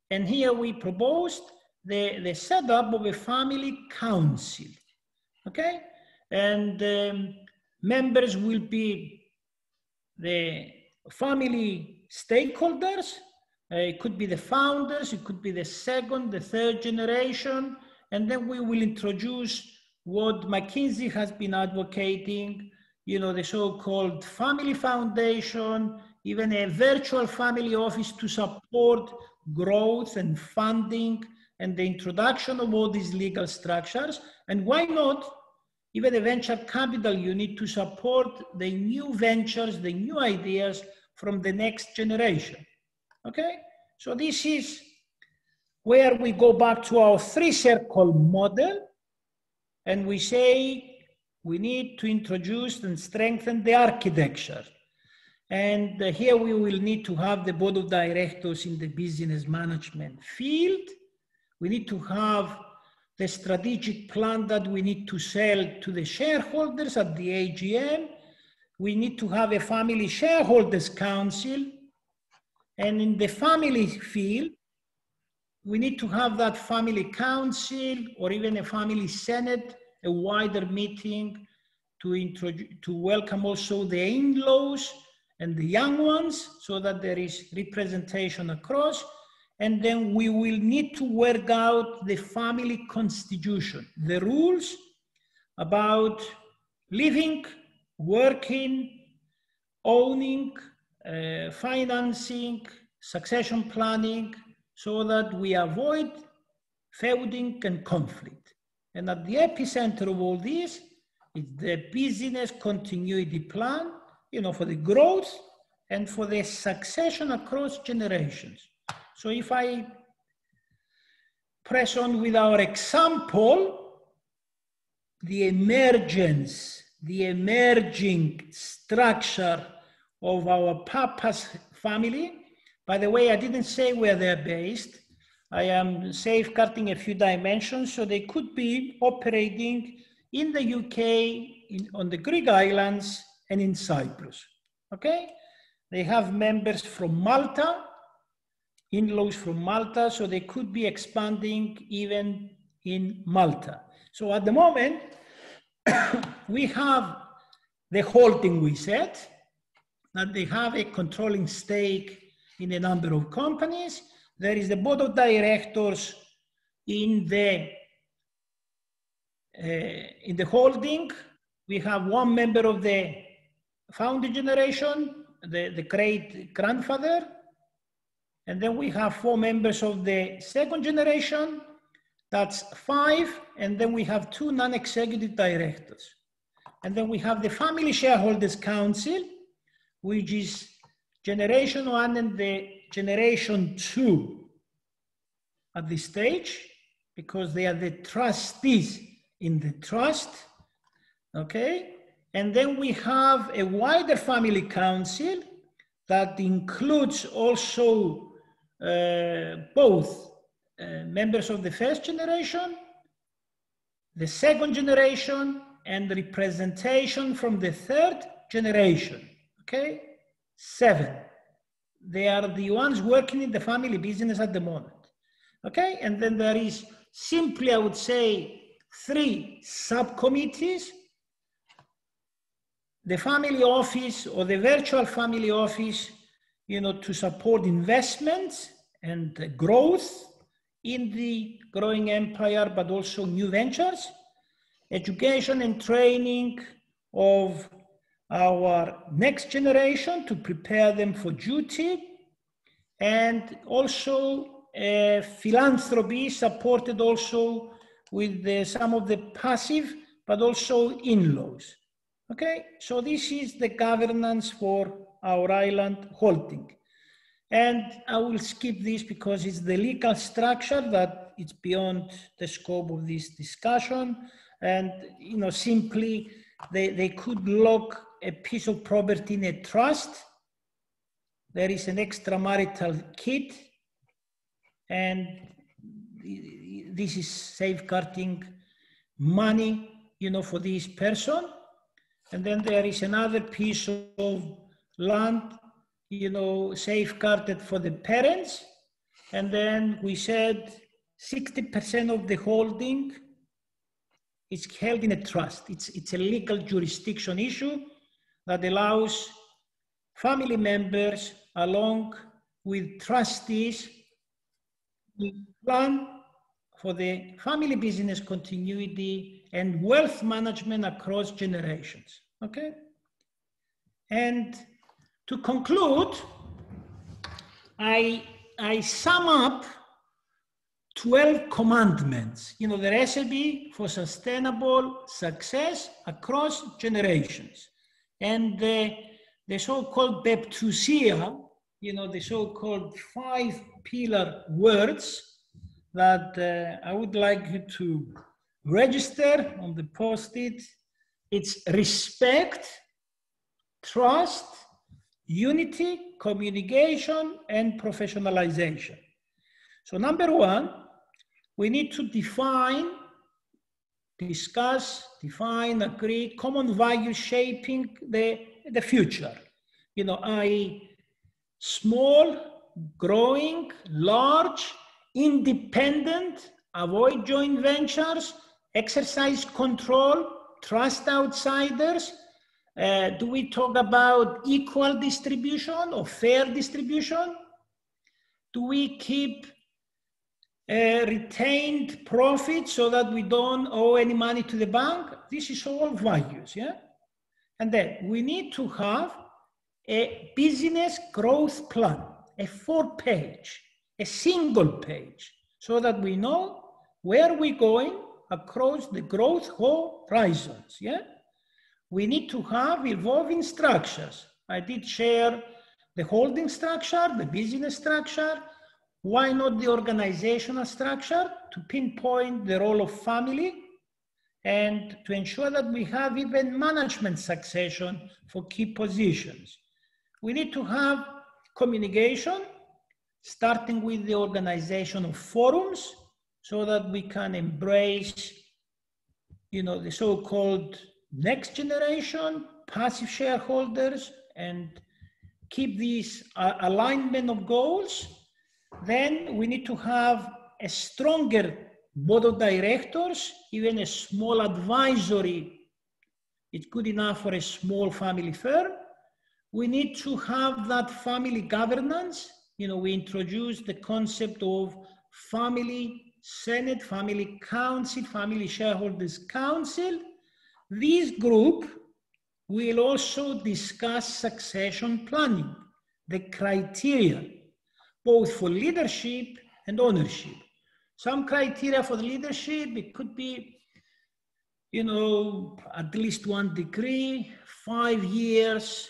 And here we proposed the setup of a family council, okay? And members will be the family stakeholders. It could be the founders, it could be the second, the third generation, and then we will introduce what McKinsey has been advocating, the so-called family foundation, even a virtual family office to support growth and funding and the introduction of all these legal structures. And why not even a venture capital unit to support the new ventures, the new ideas from the next generation. Okay, so this is where we go back to our three-circle model, and we say we need to introduce and strengthen the architecture. And here we will need to have the board of directors in the business management field. We need to have the strategic plan that we need to sell to the shareholders at the AGM. We need to have a family shareholders council. And in the family field, we need to have that family council or even a family senate, a wider meeting to welcome also the in-laws and the young ones so that there is representation across. And then we will need to work out the family constitution, the rules about living, working, owning, financing, succession planning, so that we avoid feuding and conflict. And at the epicenter of all this is the business continuity plan, for the growth and for the succession across generations. So if I press on with our example, the emerging structure of our Papa's family. By the way, I didn't say where they're based. I am safeguarding a few dimensions, so they could be operating in the UK, on the Greek islands, and in Cyprus, okay? They have members from Malta, in-laws from Malta, so they could be expanding even in Malta. So at the moment, we have the holding we said, that they have a controlling stake in a number of companies. There is the board of directors in the holding. We have one member of the founding generation, the great grandfather, and then we have 4 members of the second generation. That's 5, and then we have 2 non-executive directors. And then we have the family shareholders council, which is generation 1 and the generation 2 at this stage, because they are the trustees in the trust, okay? And then we have a wider family council that includes also both members of the first generation, the second generation, and representation from the third generation, okay? 7. They are the ones working in the family business at the moment, okay? And then there is simply, I would say, 3 subcommittees. The family office or the virtual family office, to support investments and growth in the growing empire, but also new ventures, education and training of our next generation to prepare them for duty, and also philanthropy supported also with some of the passive, but also in-laws. Okay, so this is the governance for our island holding. And I will skip this because it's the legal structure that it's beyond the scope of this discussion. And, you know, simply they could lock a piece of property in a trust. There is an extramarital kit, and this is safeguarding money, you know, for this person. And then there is another piece of land, you know, safeguarded for the parents. And then we said 60% of the holding is held in a trust. It's a legal jurisdiction issue that allows family members along with trustees to plan for the family business continuity and wealth management across generations, okay? And to conclude, I sum up 12 commandments, you know, the recipe for sustainable success across generations. And the so-called Beptusia, you know, the so-called 5 pillar words that I would like you to register on the post-it. It's respect, trust, unity, communication, and professionalization. So number 1, we need to discuss, agree, common values shaping the future. You know, small, growing, large, independent, avoid joint ventures, exercise control, trust outsiders. Do we talk about equal distribution or fair distribution? Do we keep retained profit so that we don't owe any money to the bank? This is all values, yeah? And then we need to have a business growth plan, a 4-page, a single page, so that we know where we're going across the growth horizons, yeah? We need to have evolving structures. I did share the holding structure, the business structure. Why not the organizational structure to pinpoint the role of family and to ensure that we have even management succession for key positions? We need to have communication, starting with the organization of forums, so that we can embrace, you know, the so-called next generation, passive shareholders, and keep this alignment of goals. Then we need to have a stronger board of directors, even a small advisory. It's good enough for a small family firm. We need to have that family governance. You know, we introduced the concept of family senate, family council, family shareholders council. This group will also discuss succession planning, the criteria, both for leadership and ownership. Some criteria for the leadership, it could be, you know, at least 1 degree, 5 years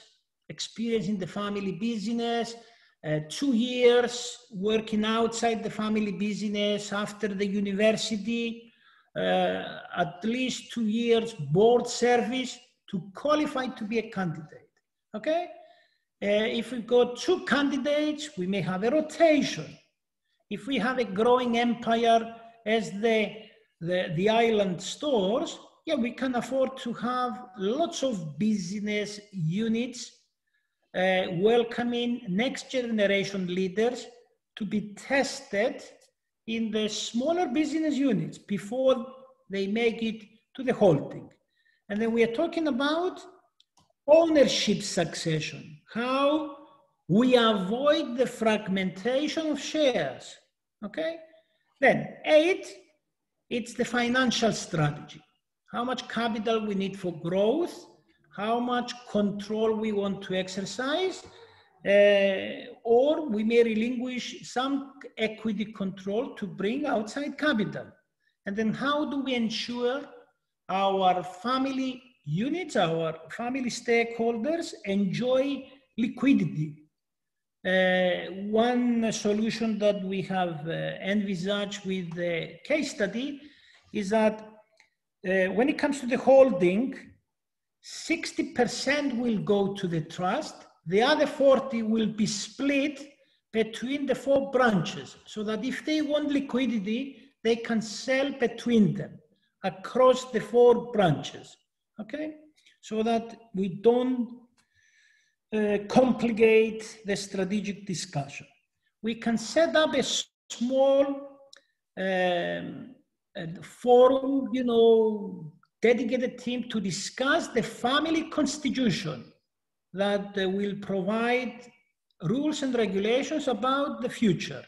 experience in the family business, 2 years working outside the family business after the university, at least 2 years board service to qualify to be a candidate, okay? If we've got 2 candidates, we may have a rotation. If we have a growing empire as the island stores, yeah, we can afford to have lots of business units welcoming next generation leaders to be tested in the smaller business units before they make it to the holding. And then we are talking about ownership succession, how we avoid the fragmentation of shares, okay? Then 8, it's the financial strategy. How much capital we need for growth, how much control we want to exercise, or we may relinquish some equity control to bring outside capital. And then how do we ensure our family units, our family stakeholders enjoy liquidity? One solution that we have envisaged with the case study is that when it comes to the holding, 60% will go to the trust, the other 40 will be split between the 4 branches, so that if they want liquidity, they can sell between them across the 4 branches, okay? So that we don't complicate the strategic discussion. We can set up a small forum, you know, dedicated team to discuss the family constitution that will provide rules and regulations about the future.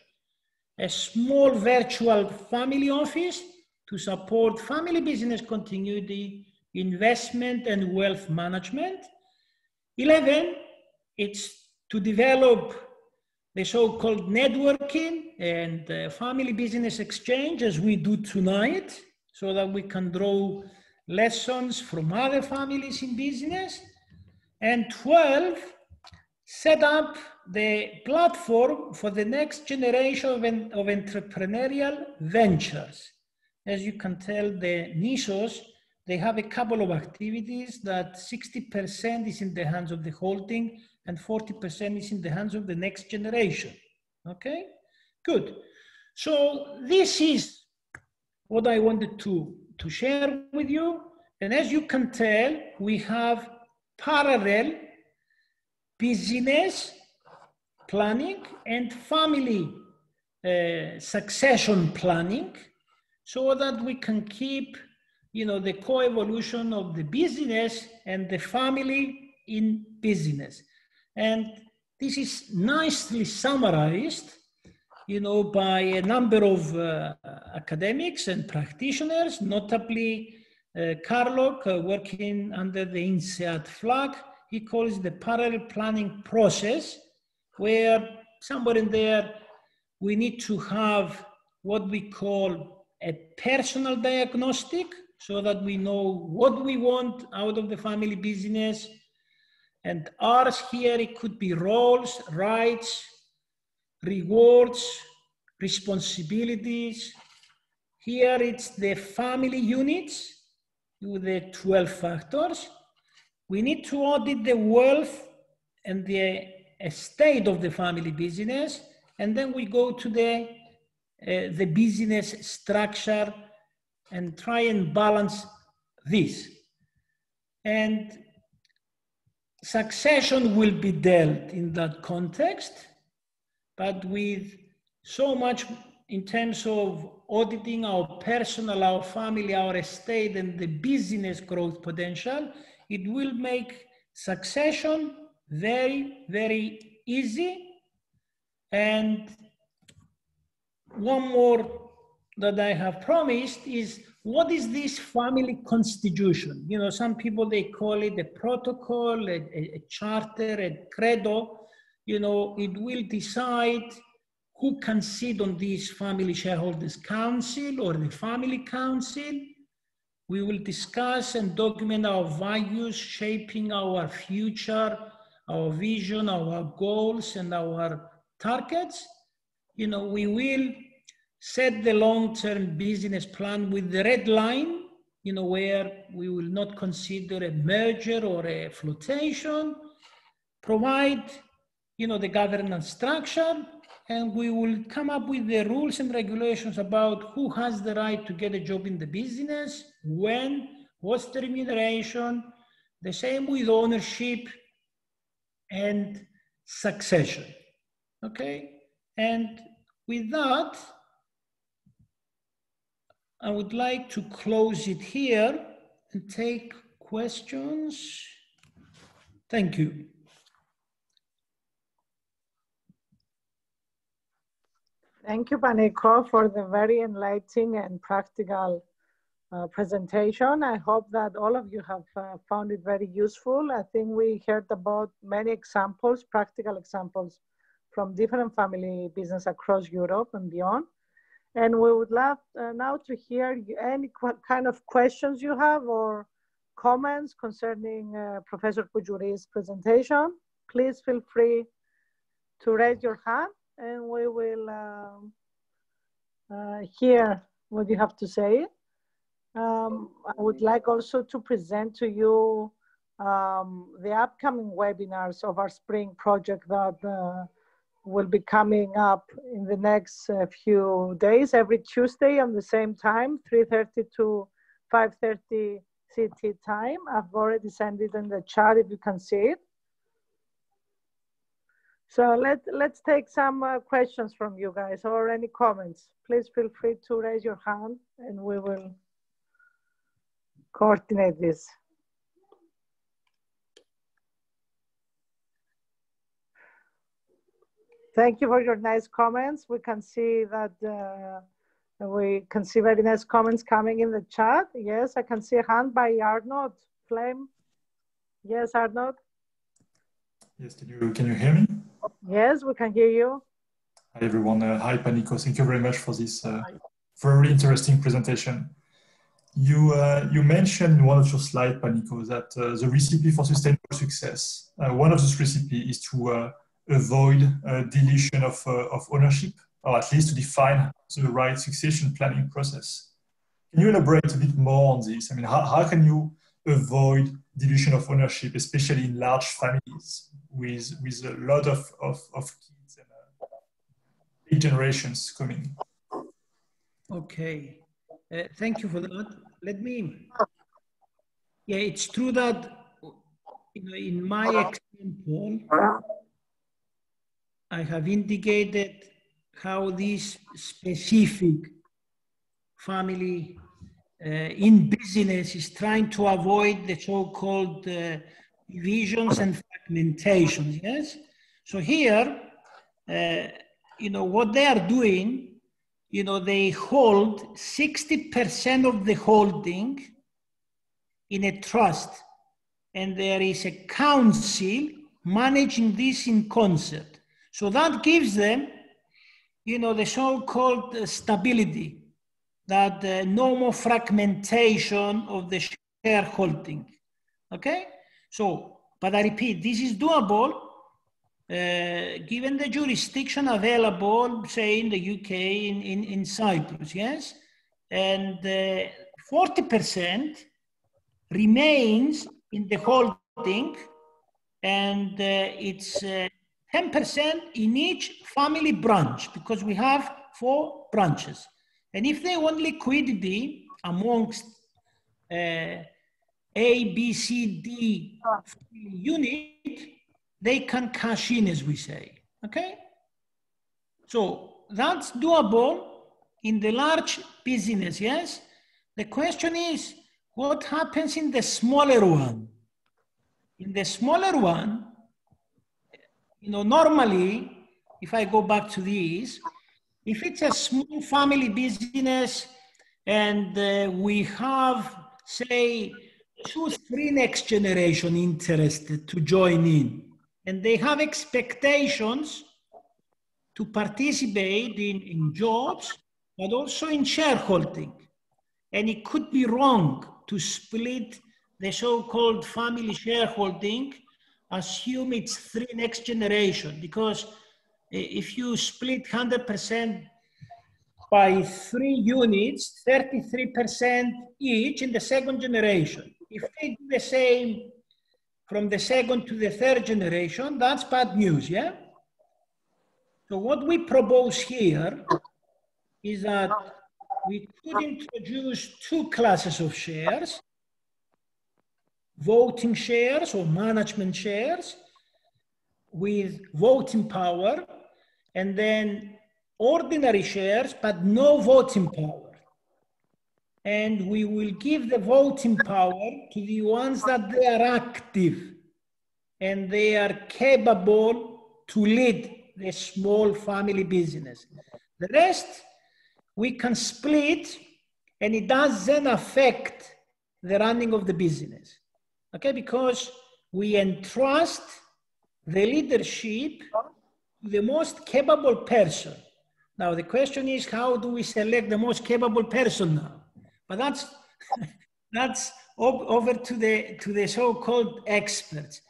A small virtual family office to support family business continuity, investment and wealth management. 11, it's to develop the so-called networking and family business exchange as we do tonight, so that we can draw lessons from other families in business. And 12, set up the platform for the next generation of entrepreneurial ventures. As you can tell, the NISOs, they have a couple of activities that 60% is in the hands of the holding and 40% is in the hands of the next generation. Okay, good. So this is what I wanted to share with you. And as you can tell, we have parallel business planning and family succession planning, so that we can keep, you know, the co-evolution of the business and the family in business. And this is nicely summarized, you know, by a number of academics and practitioners, notably Carlock, working under the INSEAD flag. He calls it the parallel planning process, where somewhere in there, we need to have what we call a personal diagnostic, so that we know what we want out of the family business. And ours here, it could be roles, rights, rewards, responsibilities. Here it's the family units with the 12 factors. We need to audit the wealth and the estate of the family business. And then we go to the business structure and try and balance this. And succession will be dealt in that context, but with so much in terms of auditing our personal, our family, our estate, and the business growth potential, it will make succession very, very easy. And one more that I have promised is, what is this family constitution? You know, some people, they call it a protocol, a charter, a credo. You know, it will decide who can sit on this family shareholders council or the family council. We will discuss and document our values, shaping our future, our vision, our goals, and our targets. You know, we will set the long-term business plan with the red line, you know, where we will not consider a merger or a flotation, provide, you know, the governance structure, and we will come up with the rules and regulations about who has the right to get a job in the business, when, what's the remuneration, the same with ownership and succession, okay? And with that, I would like to close it here and take questions. Thank you.
Thank you, Panicos, for the very enlightening and practical presentation. I hope that all of you have found it very useful. I think we heard about many examples, practical examples from different family business across Europe and beyond. And we would love now to hear any kind of questions you have or comments concerning Professor Pujuri's presentation. Please feel free to raise your hand and we will hear what you have to say. I would like also to present to you the upcoming webinars of our spring project that will be coming up in the next few days, every Tuesday on the same time, 3:30 to 5:30 CT time. I've already sent it in the chat if you can see it. So let's take some questions from you guys or any comments. Please feel free to raise your hand and we will coordinate this. Thank you for your nice comments. We can see that very nice comments coming in the chat. Yes, I can see a hand by Arnold Flame. Yes, Arnold.
Yes, can you hear me?
Yes, we can hear you.
Hi everyone. Hi Panicos. Thank you very much for this very interesting presentation. You mentioned in one of your slides, Panicos, that the recipe for sustainable success, one of those recipes is to avoid deletion of ownership, or at least to define the right succession planning process. Can you elaborate a bit more on this? I mean, how can you avoid dilution of ownership, especially in large families with a lot of kids and big generations coming?
Okay, thank you for that. Yeah, it's true that in my example, I have indicated how this specific family in business is trying to avoid the so-called divisions and fragmentations, yes? So here, what they are doing, they hold 60% of the holding in a trust, and there is a council managing this in concert. So that gives them, the so-called stability, that no more fragmentation of the shareholding, okay? So, but I repeat, this is doable given the jurisdiction available, say in the UK, in Cyprus, yes? And 40% remains in the holding, and it's 10% in each family branch, because we have 4 branches. And if they want liquidity amongst A, B, C, D unit, they can cash in, as we say, okay? So that's doable in the large business, yes? The question is, what happens in the smaller one? In the smaller one, normally, if I go back to this, if it's a small family business and we have, say, 2-3 next generation interested to join in, and they have expectations to participate in jobs, but also in shareholding. And it could be wrong to split the so-called family shareholding, assume it's 3 next generation, because if you split 100% by 3 units, 33% each in the second generation. If they do the same from the second to the third generation, that's bad news, yeah? So what we propose here is that we could introduce 2 classes of shares, voting shares or management shares with voting power, and then ordinary shares, but no voting power. And we will give the voting power to the ones that they are active and they are capable to lead the small family business. The rest, we can split, and it doesn't affect the running of the business, okay? Because we entrust the leadership to the most capable person. Now the question is, how do we select the most capable person now? But that's over to the so-called experts.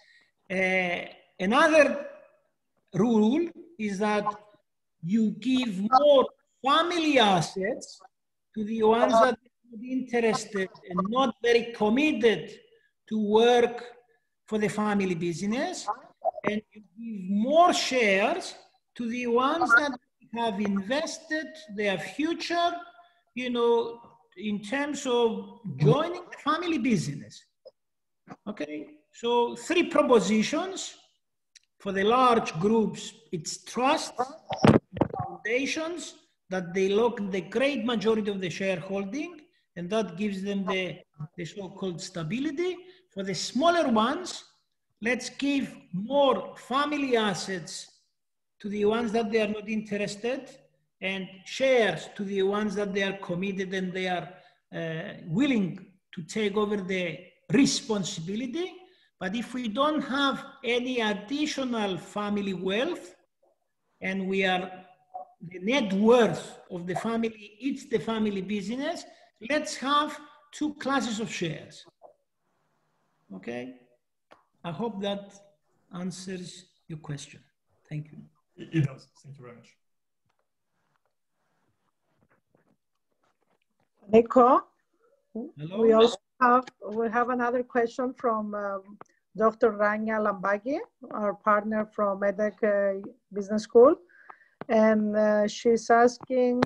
Another rule is that you give more family assets to the ones that are interested and not very committed to work for the family business, and you give more shares to the ones that have invested their future, you know, in terms of joining the family business. Okay, so 3 propositions. For the large groups, it's trusts, foundations, that they lock the great majority of the shareholding, and that gives them the so-called stability. For the smaller ones, let's give more family assets to the ones that they are not interested, and shares to the ones that they are committed and they are willing to take over the responsibility. But if we don't have any additional family wealth, and we are the net worth of the family, it's the family business, let's have 2 classes of shares. Okay? I hope that answers your question. Thank you.
It does. Thank you very much.
Nico,
Hello?
we have another question from Dr. Rania Lambagi, our partner from EDHEC Business School. And she's asking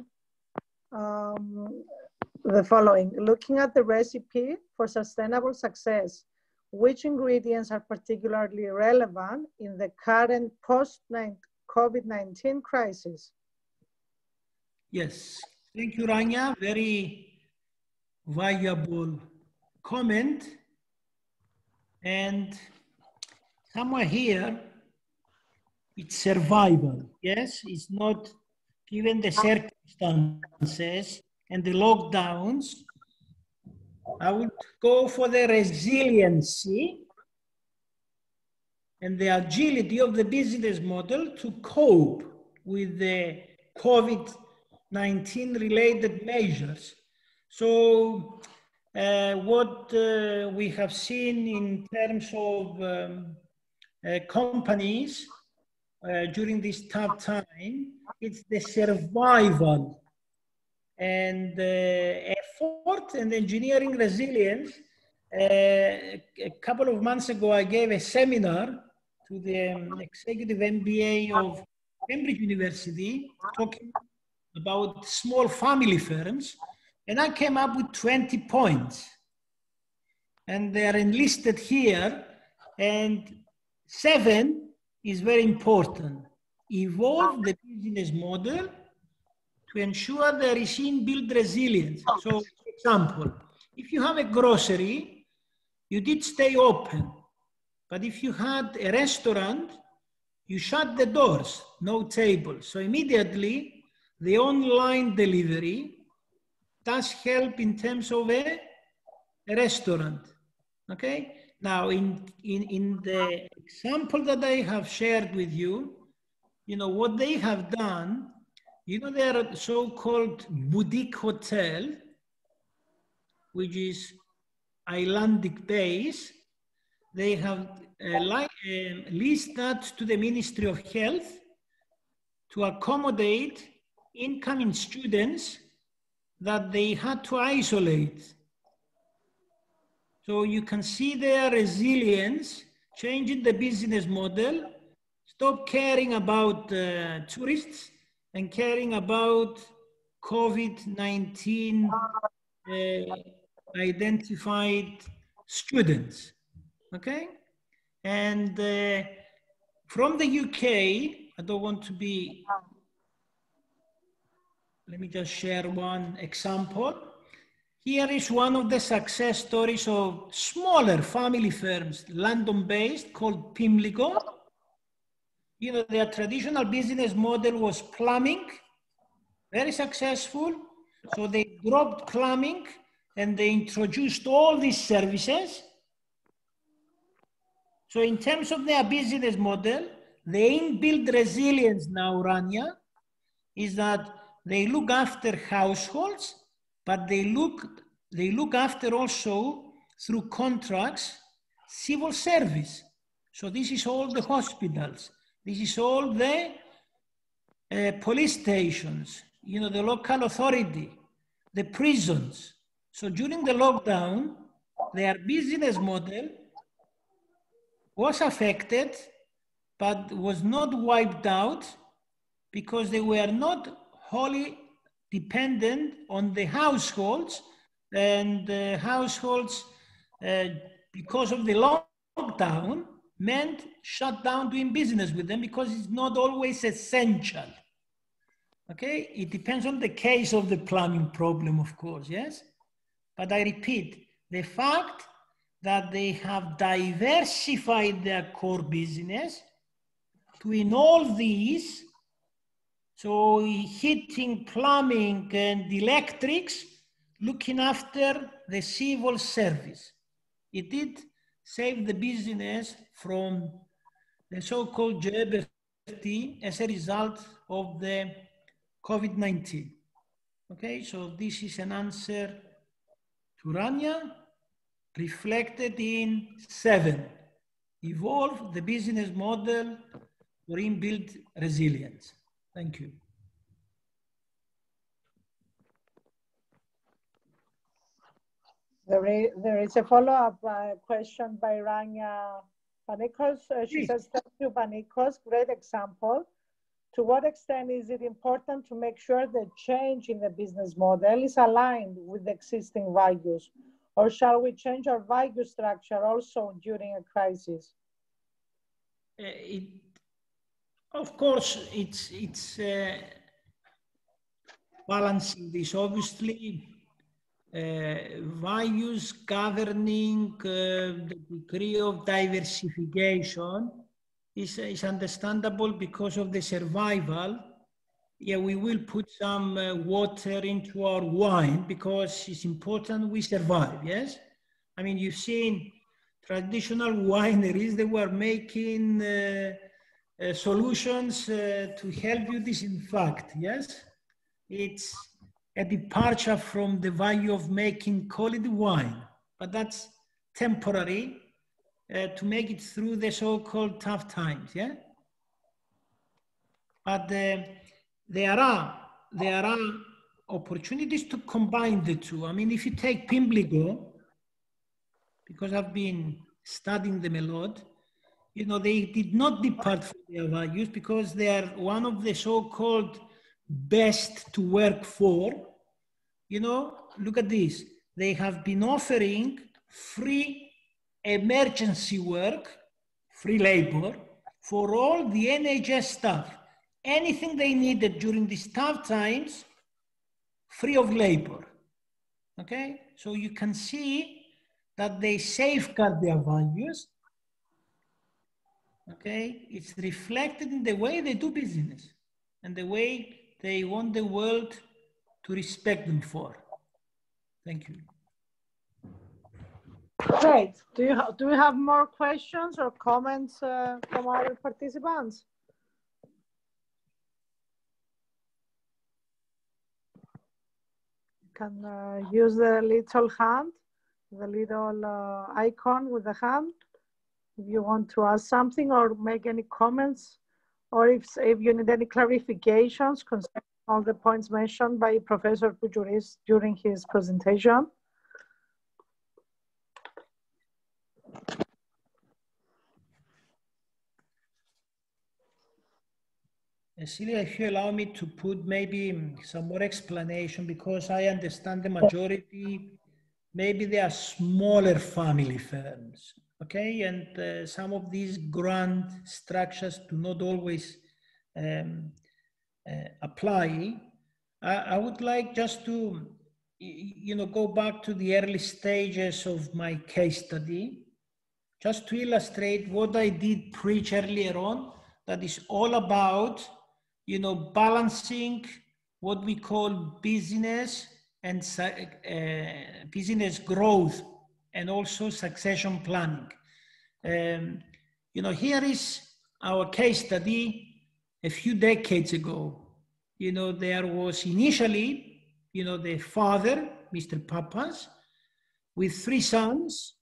the following: looking at the recipe for sustainable success, which ingredients are particularly relevant in the current post-COVID-19 crisis?
Yes, thank you, Rania. Very valuable comment. And somewhere here, it's survival. Yes, it's not, given the circumstances and the lockdowns, I would go for the resiliency and the agility of the business model to cope with the COVID-19 related measures. So what we have seen in terms of companies during this tough time, it's the survival and effort and engineering resilience. A couple of months ago, I gave a seminar to the executive MBA of Cambridge University talking about small family firms, and I came up with 20 points. And they are enlisted here, and 7 is very important. Evolve the business model to ensure there is inbuilt resilience. So, for example, if you have a grocery, you did stay open. But if you had a restaurant, you shut the doors, no tables. So immediately, the online delivery does help in terms of a restaurant. Okay? Now, in the example that I have shared with you, you know, what they have done, you know, they are so-called boutique hotel, which is Icelandic base. They have leased that to the Ministry of Health to accommodate incoming students that they had to isolate. So you can see their resilience, changing the business model, stop caring about tourists and caring about COVID-19 identified students, okay? And from the UK, I don't want to be, let me just share one example. Here is one of the success stories of smaller family firms, London-based, called Pimlico. You know, their traditional business model was plumbing, very successful. So they dropped plumbing and they introduced all these services. So in terms of their business model, the inbuilt resilience now, Rania, is that they look after households, but they look after also through contracts, civil service. So this is all the hospitals. This is all the police stations, you know, the local authority, the prisons. So during the lockdown, their business model was affected, but was not wiped out because they were not wholly dependent on the households, and households, because of the lockdown, meant shut down doing business with them because it's not always essential. Okay, it depends on the case of the plumbing problem, of course, yes? But I repeat, the fact that they have diversified their core business to involve these, so heating, plumbing, and electrics, looking after the civil service. It did save the business from the so-called GBFT as a result of the COVID-19. Okay, so this is an answer to Rania, reflected in 7. Evolve the business model for inbuilt resilience. Thank you.
There is a follow-up question by Rania Panicos. She says, thank you, Panicos, great example. To what extent is it important to make sure the change in the business model is aligned with the existing values? Or shall we change our value structure also during a crisis?
Of course, it's balancing this. Obviously, values governing the degree of diversification is understandable because of the survival. Yeah, we will put some water into our wine because it's important we survive, yes? I mean, you've seen traditional wineries, they were making solutions to help you disinfect, yes? It's a departure from the value of making quality wine, but that's temporary to make it through the so-called tough times, yeah? But there are opportunities to combine the two. I mean, if you take Pimlico, because I've been studying them a lot, you know, they did not depart from their values because they are one of the so-called best to work for. You know, look at this. They have been offering free emergency work, free labor, for all the NHS staff. Anything they needed during these tough times, free of labor. Okay? So you can see that they safeguard their values. Okay? It's reflected in the way they do business and the way they want the world to respect them for. Thank you.
Great. Do we have more questions or comments from our participants? You can use the little hand, the little icon with the hand, if you want to ask something or make any comments, or if you need any clarifications concerning all the points mentioned by Professor Bougouris during his presentation.
Celia, if you allow me to put maybe some more explanation, because I understand the majority, maybe they are smaller family firms, okay? And some of these grand structures do not always apply. I would like just to, you know, go back to the early stages of my case study, just to illustrate what I did preach earlier on, that is all about, you know, balancing what we call business and business growth and also succession planning. You know, here is our case study a few decades ago. you know, there was initially, you know, the father, Mr. Pappas, with 3 sons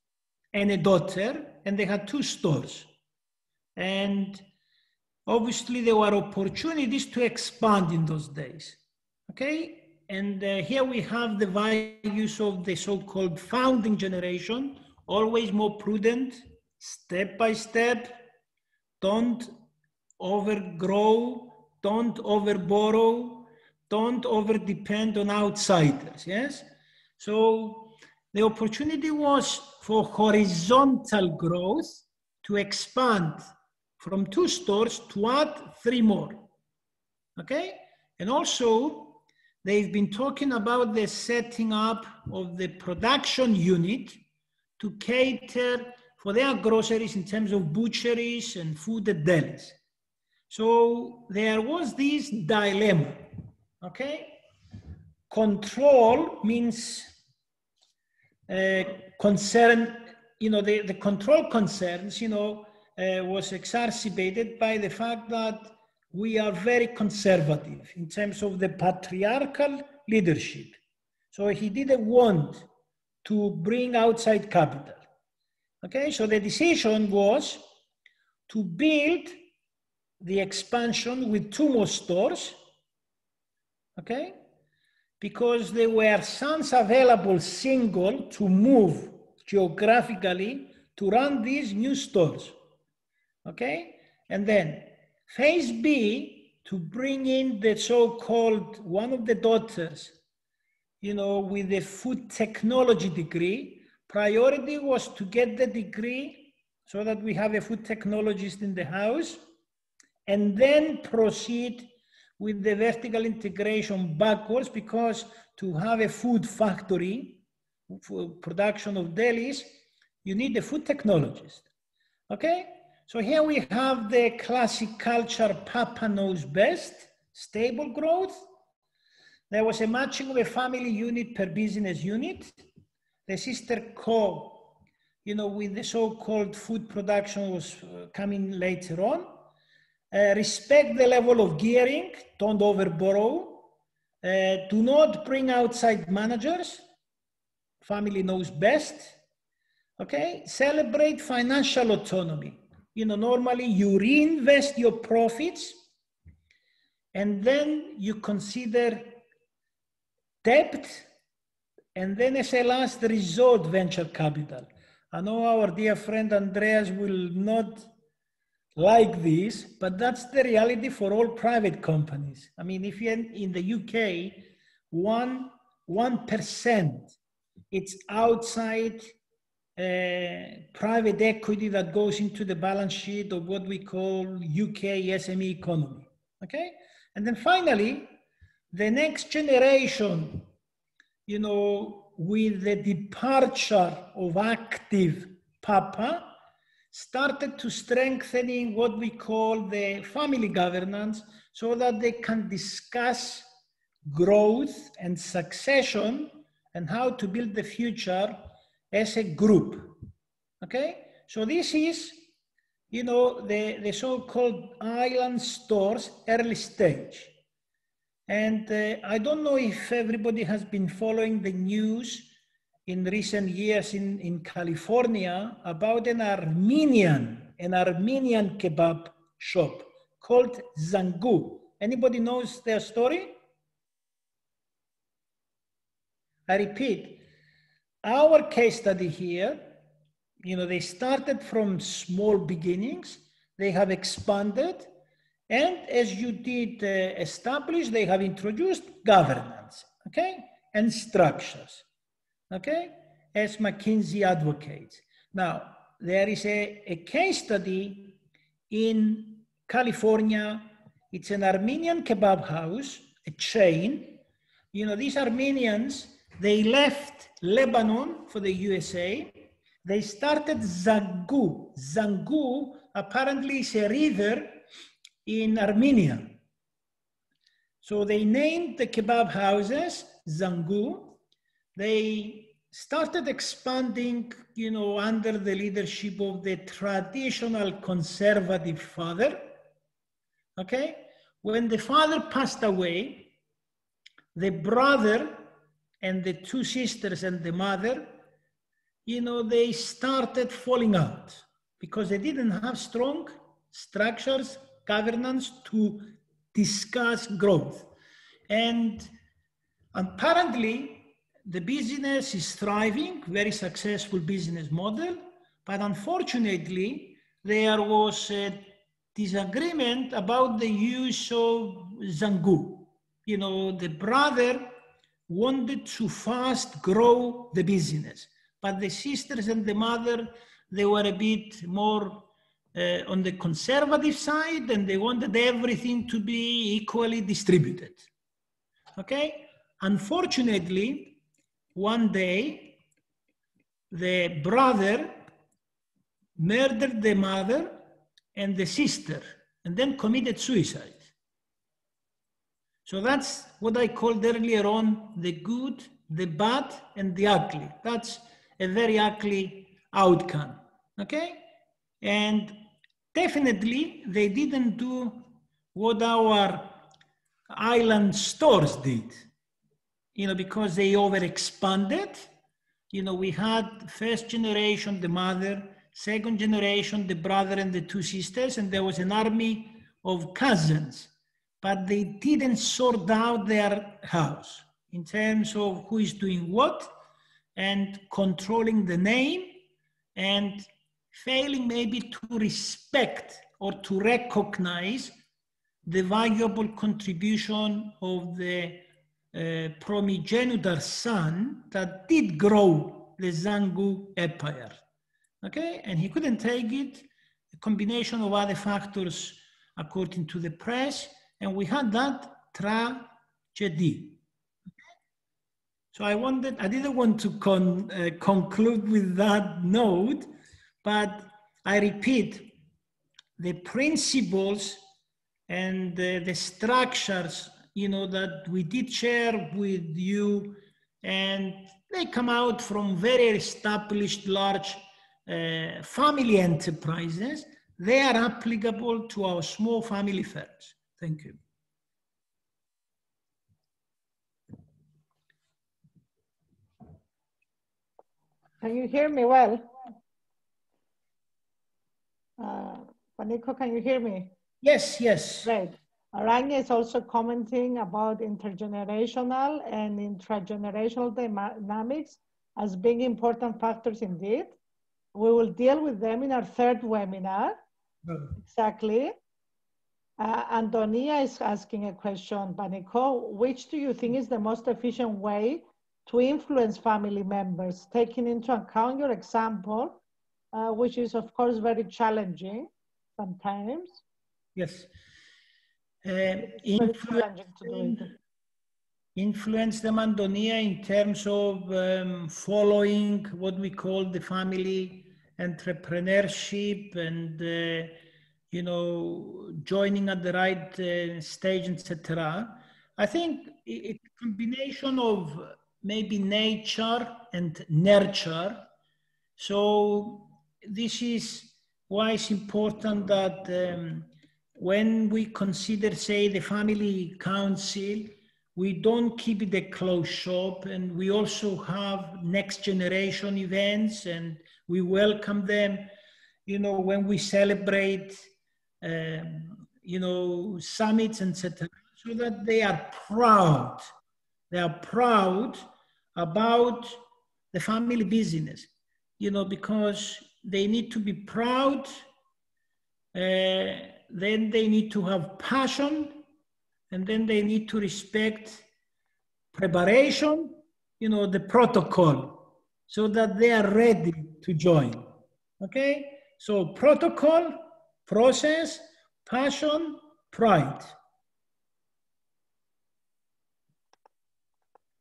and a daughter, and they had 2 stores. And obviously there were opportunities to expand in those days, okay? And here we have the values of the so-called founding generation, always more prudent, step by step, don't overgrow, don't overborrow, don't overdepend on outsiders, yes? So the opportunity was for horizontal growth, to expand from 2 stores to add 3 more, okay? And also, they've been talking about the setting up of the production unit to cater for their groceries in terms of butcheries and food at delis. So there was this dilemma, okay? Control means concern, you know, the control concerns, you know, was exacerbated by the fact that we are very conservative in terms of the patriarchal leadership. So he didn't want to bring outside capital. Okay, so the decision was to build the expansion with 2 more stores, okay, because there were sons available single to move geographically to run these new stores, okay? And then phase B, to bring in the so-called, one of the daughters, you know, with the food technology degree. Priority was to get the degree so that we have a food technologist in the house, and then proceed with the vertical integration backwards, because to have a food factory for production of delis, you need a food technologist, okay? So here we have the classic culture, Papa knows best, stable growth. There was a matching of a family unit per business unit. The sister co, you know, with the so-called food production was coming later on. Respect the level of gearing, don't overborrow. Do not bring outside managers, family knows best. Okay, celebrate financial autonomy. You know, normally you reinvest your profits and then you consider debt, and then as a last resort, venture capital. I know our dear friend Andreas will not like this, but that's the reality for all private companies. I mean, if you're in the UK, 1%, it's outside private equity that goes into the balance sheet of what we call UK SME economy, okay? And then finally, the next generation, you know, with the departure of active Papa, started to strengthening what we call the family governance so that they can discuss growth and succession and how to build the future as a group, okay? So this is, you know, the so-called island stores early stage. And I don't know if everybody has been following the news in recent years in California about an Armenian kebab shop called Zangu. Anybody knows their story? I repeat, our case study here, you know, they started from small beginnings, they have expanded, and as you did establish, they have introduced governance, okay, and structures, okay, as McKinsey advocates. Now, there is a case study in California. It's an Armenian kebab house, a chain. You know, these Armenians, they left Lebanon for the USA. They started Zangu. Zangu apparently is a river in Armenia. So they named the kebab houses Zangu. They started expanding, you know, under the leadership of the traditional conservative father, okay? when the father passed away, the brother and the two sisters and the mother, you know, they started falling out because they didn't have strong structures, governance to discuss growth. And apparently, the business is thriving, very successful business model, but unfortunately, there was a disagreement about the use of Zangu. You know, the brother wanted to fast grow the business, but the sisters and the mother, they were a bit more on the conservative side, and they wanted everything to be equally distributed. Okay? Unfortunately, one day, the brother murdered the mother and the sister, and then committed suicide. So that's what I called earlier on the good, the bad, and the ugly. That's a very ugly outcome, okay? And definitely they didn't do what our island stores did, you know, because they overexpanded. You know, we had first generation, the mother, second generation, the brother and the two sisters, and there was an army of cousins, but they didn't sort out their house in terms of who is doing what and controlling the name and failing maybe to respect or to recognize the valuable contribution of the primogenitor son that did grow the Zangu empire. Okay, and he couldn't take it, a combination of other factors according to the press, and we had that tragedy. So I didn't want to conclude with that note, but I repeat, the principles and the structures, you know, that we did share with you, and they come out from very established large family enterprises. They are applicable to our small family firms. Thank you.
Can you hear me well? Panicos, can you hear me?
Yes, yes.
Great. Aranya is also commenting about intergenerational and intragenerational dynamics as being important factors indeed. We will deal with them in our third webinar. Exactly. Antonia is asking a question, Panicos, which do you think is the most efficient way to influence family members, taking into account your example, which is of course very challenging sometimes?
Yes. Influence them, Antonia, in terms of following what we call the family entrepreneurship and you know, joining at the right stage, etc. I think it's a combination of maybe nature and nurture. So this is why it's important that when we consider, say, the family council, we don't keep it a closed shop, and we also have next generation events, and we welcome them, you know, when we celebrate, you know, summits, etc., so that they are proud. They are proud about the family business, you know, because they need to be proud. Then they need to have passion, and then they need to respect preparation, you know, the protocol, so that they are ready to join. Okay? So protocol, process, passion, pride.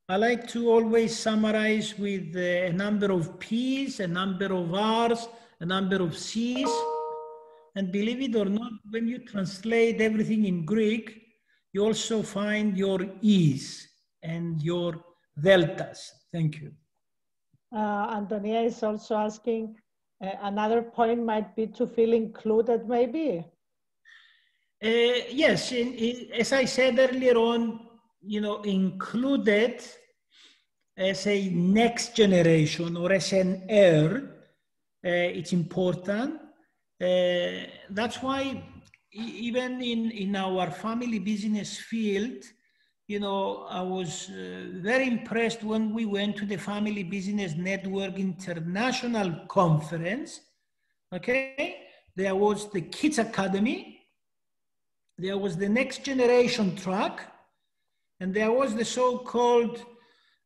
I like to always summarize with a number of P's, a number of R's, a number of C's. And believe it or not, when you translate everything in Greek, you also find your E's and your deltas. Thank you.
Antonia is also asking, another point might be to feel included, maybe?
Yes, as I said earlier on, you know, included as a next generation or as an heir, it's important. That's why even in our family business field, you know, I was very impressed when we went to the Family Business Network International Conference. Okay, there was the Kids Academy, there was the Next Generation track, and there was the so-called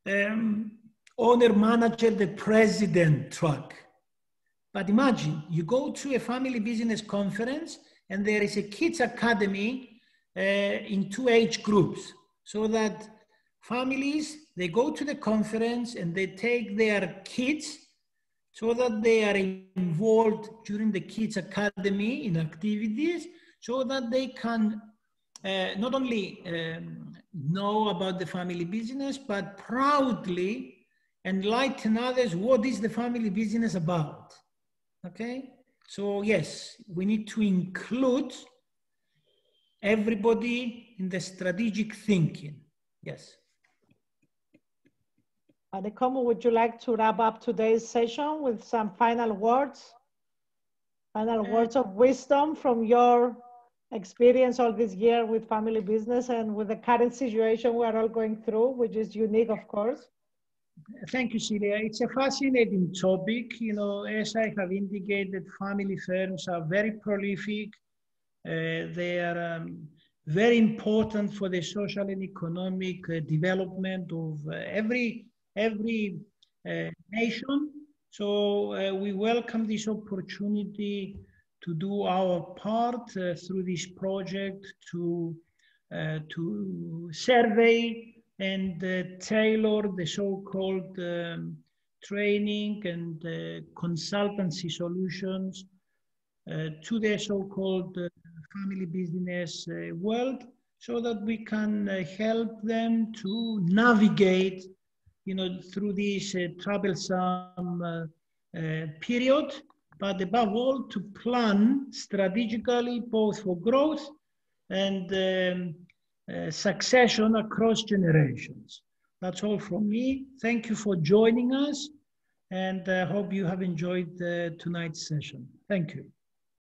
owner, manager, the president track. But imagine, you go to a family business conference and there is a Kids Academy in 2 age groups, so that families, they go to the conference and they take their kids so that they are involved during the Kids Academy in activities, so that they can not only know about the family business, but proudly enlighten others what is the family business about. Okay, so yes, we need to include everybody in the strategic thinking. Yes.
Adekomo, would you like to wrap up today's session with some final words? Final words of wisdom from your experience all this year with family business and with the current situation we're all going through, which is unique, of course.
Thank you, Celia. It's a fascinating topic. You know, as I have indicated, family firms are very prolific. They are very important for the social and economic development of every nation. So we welcome this opportunity to do our part through this project to survey and tailor the so-called training and consultancy solutions to the so-called family business world, so that we can help them to navigate, you know, through this troublesome period, but above all to plan strategically both for growth and succession across generations. That's all from me. Thank you for joining us, and I hope you have enjoyed tonight's session. Thank you.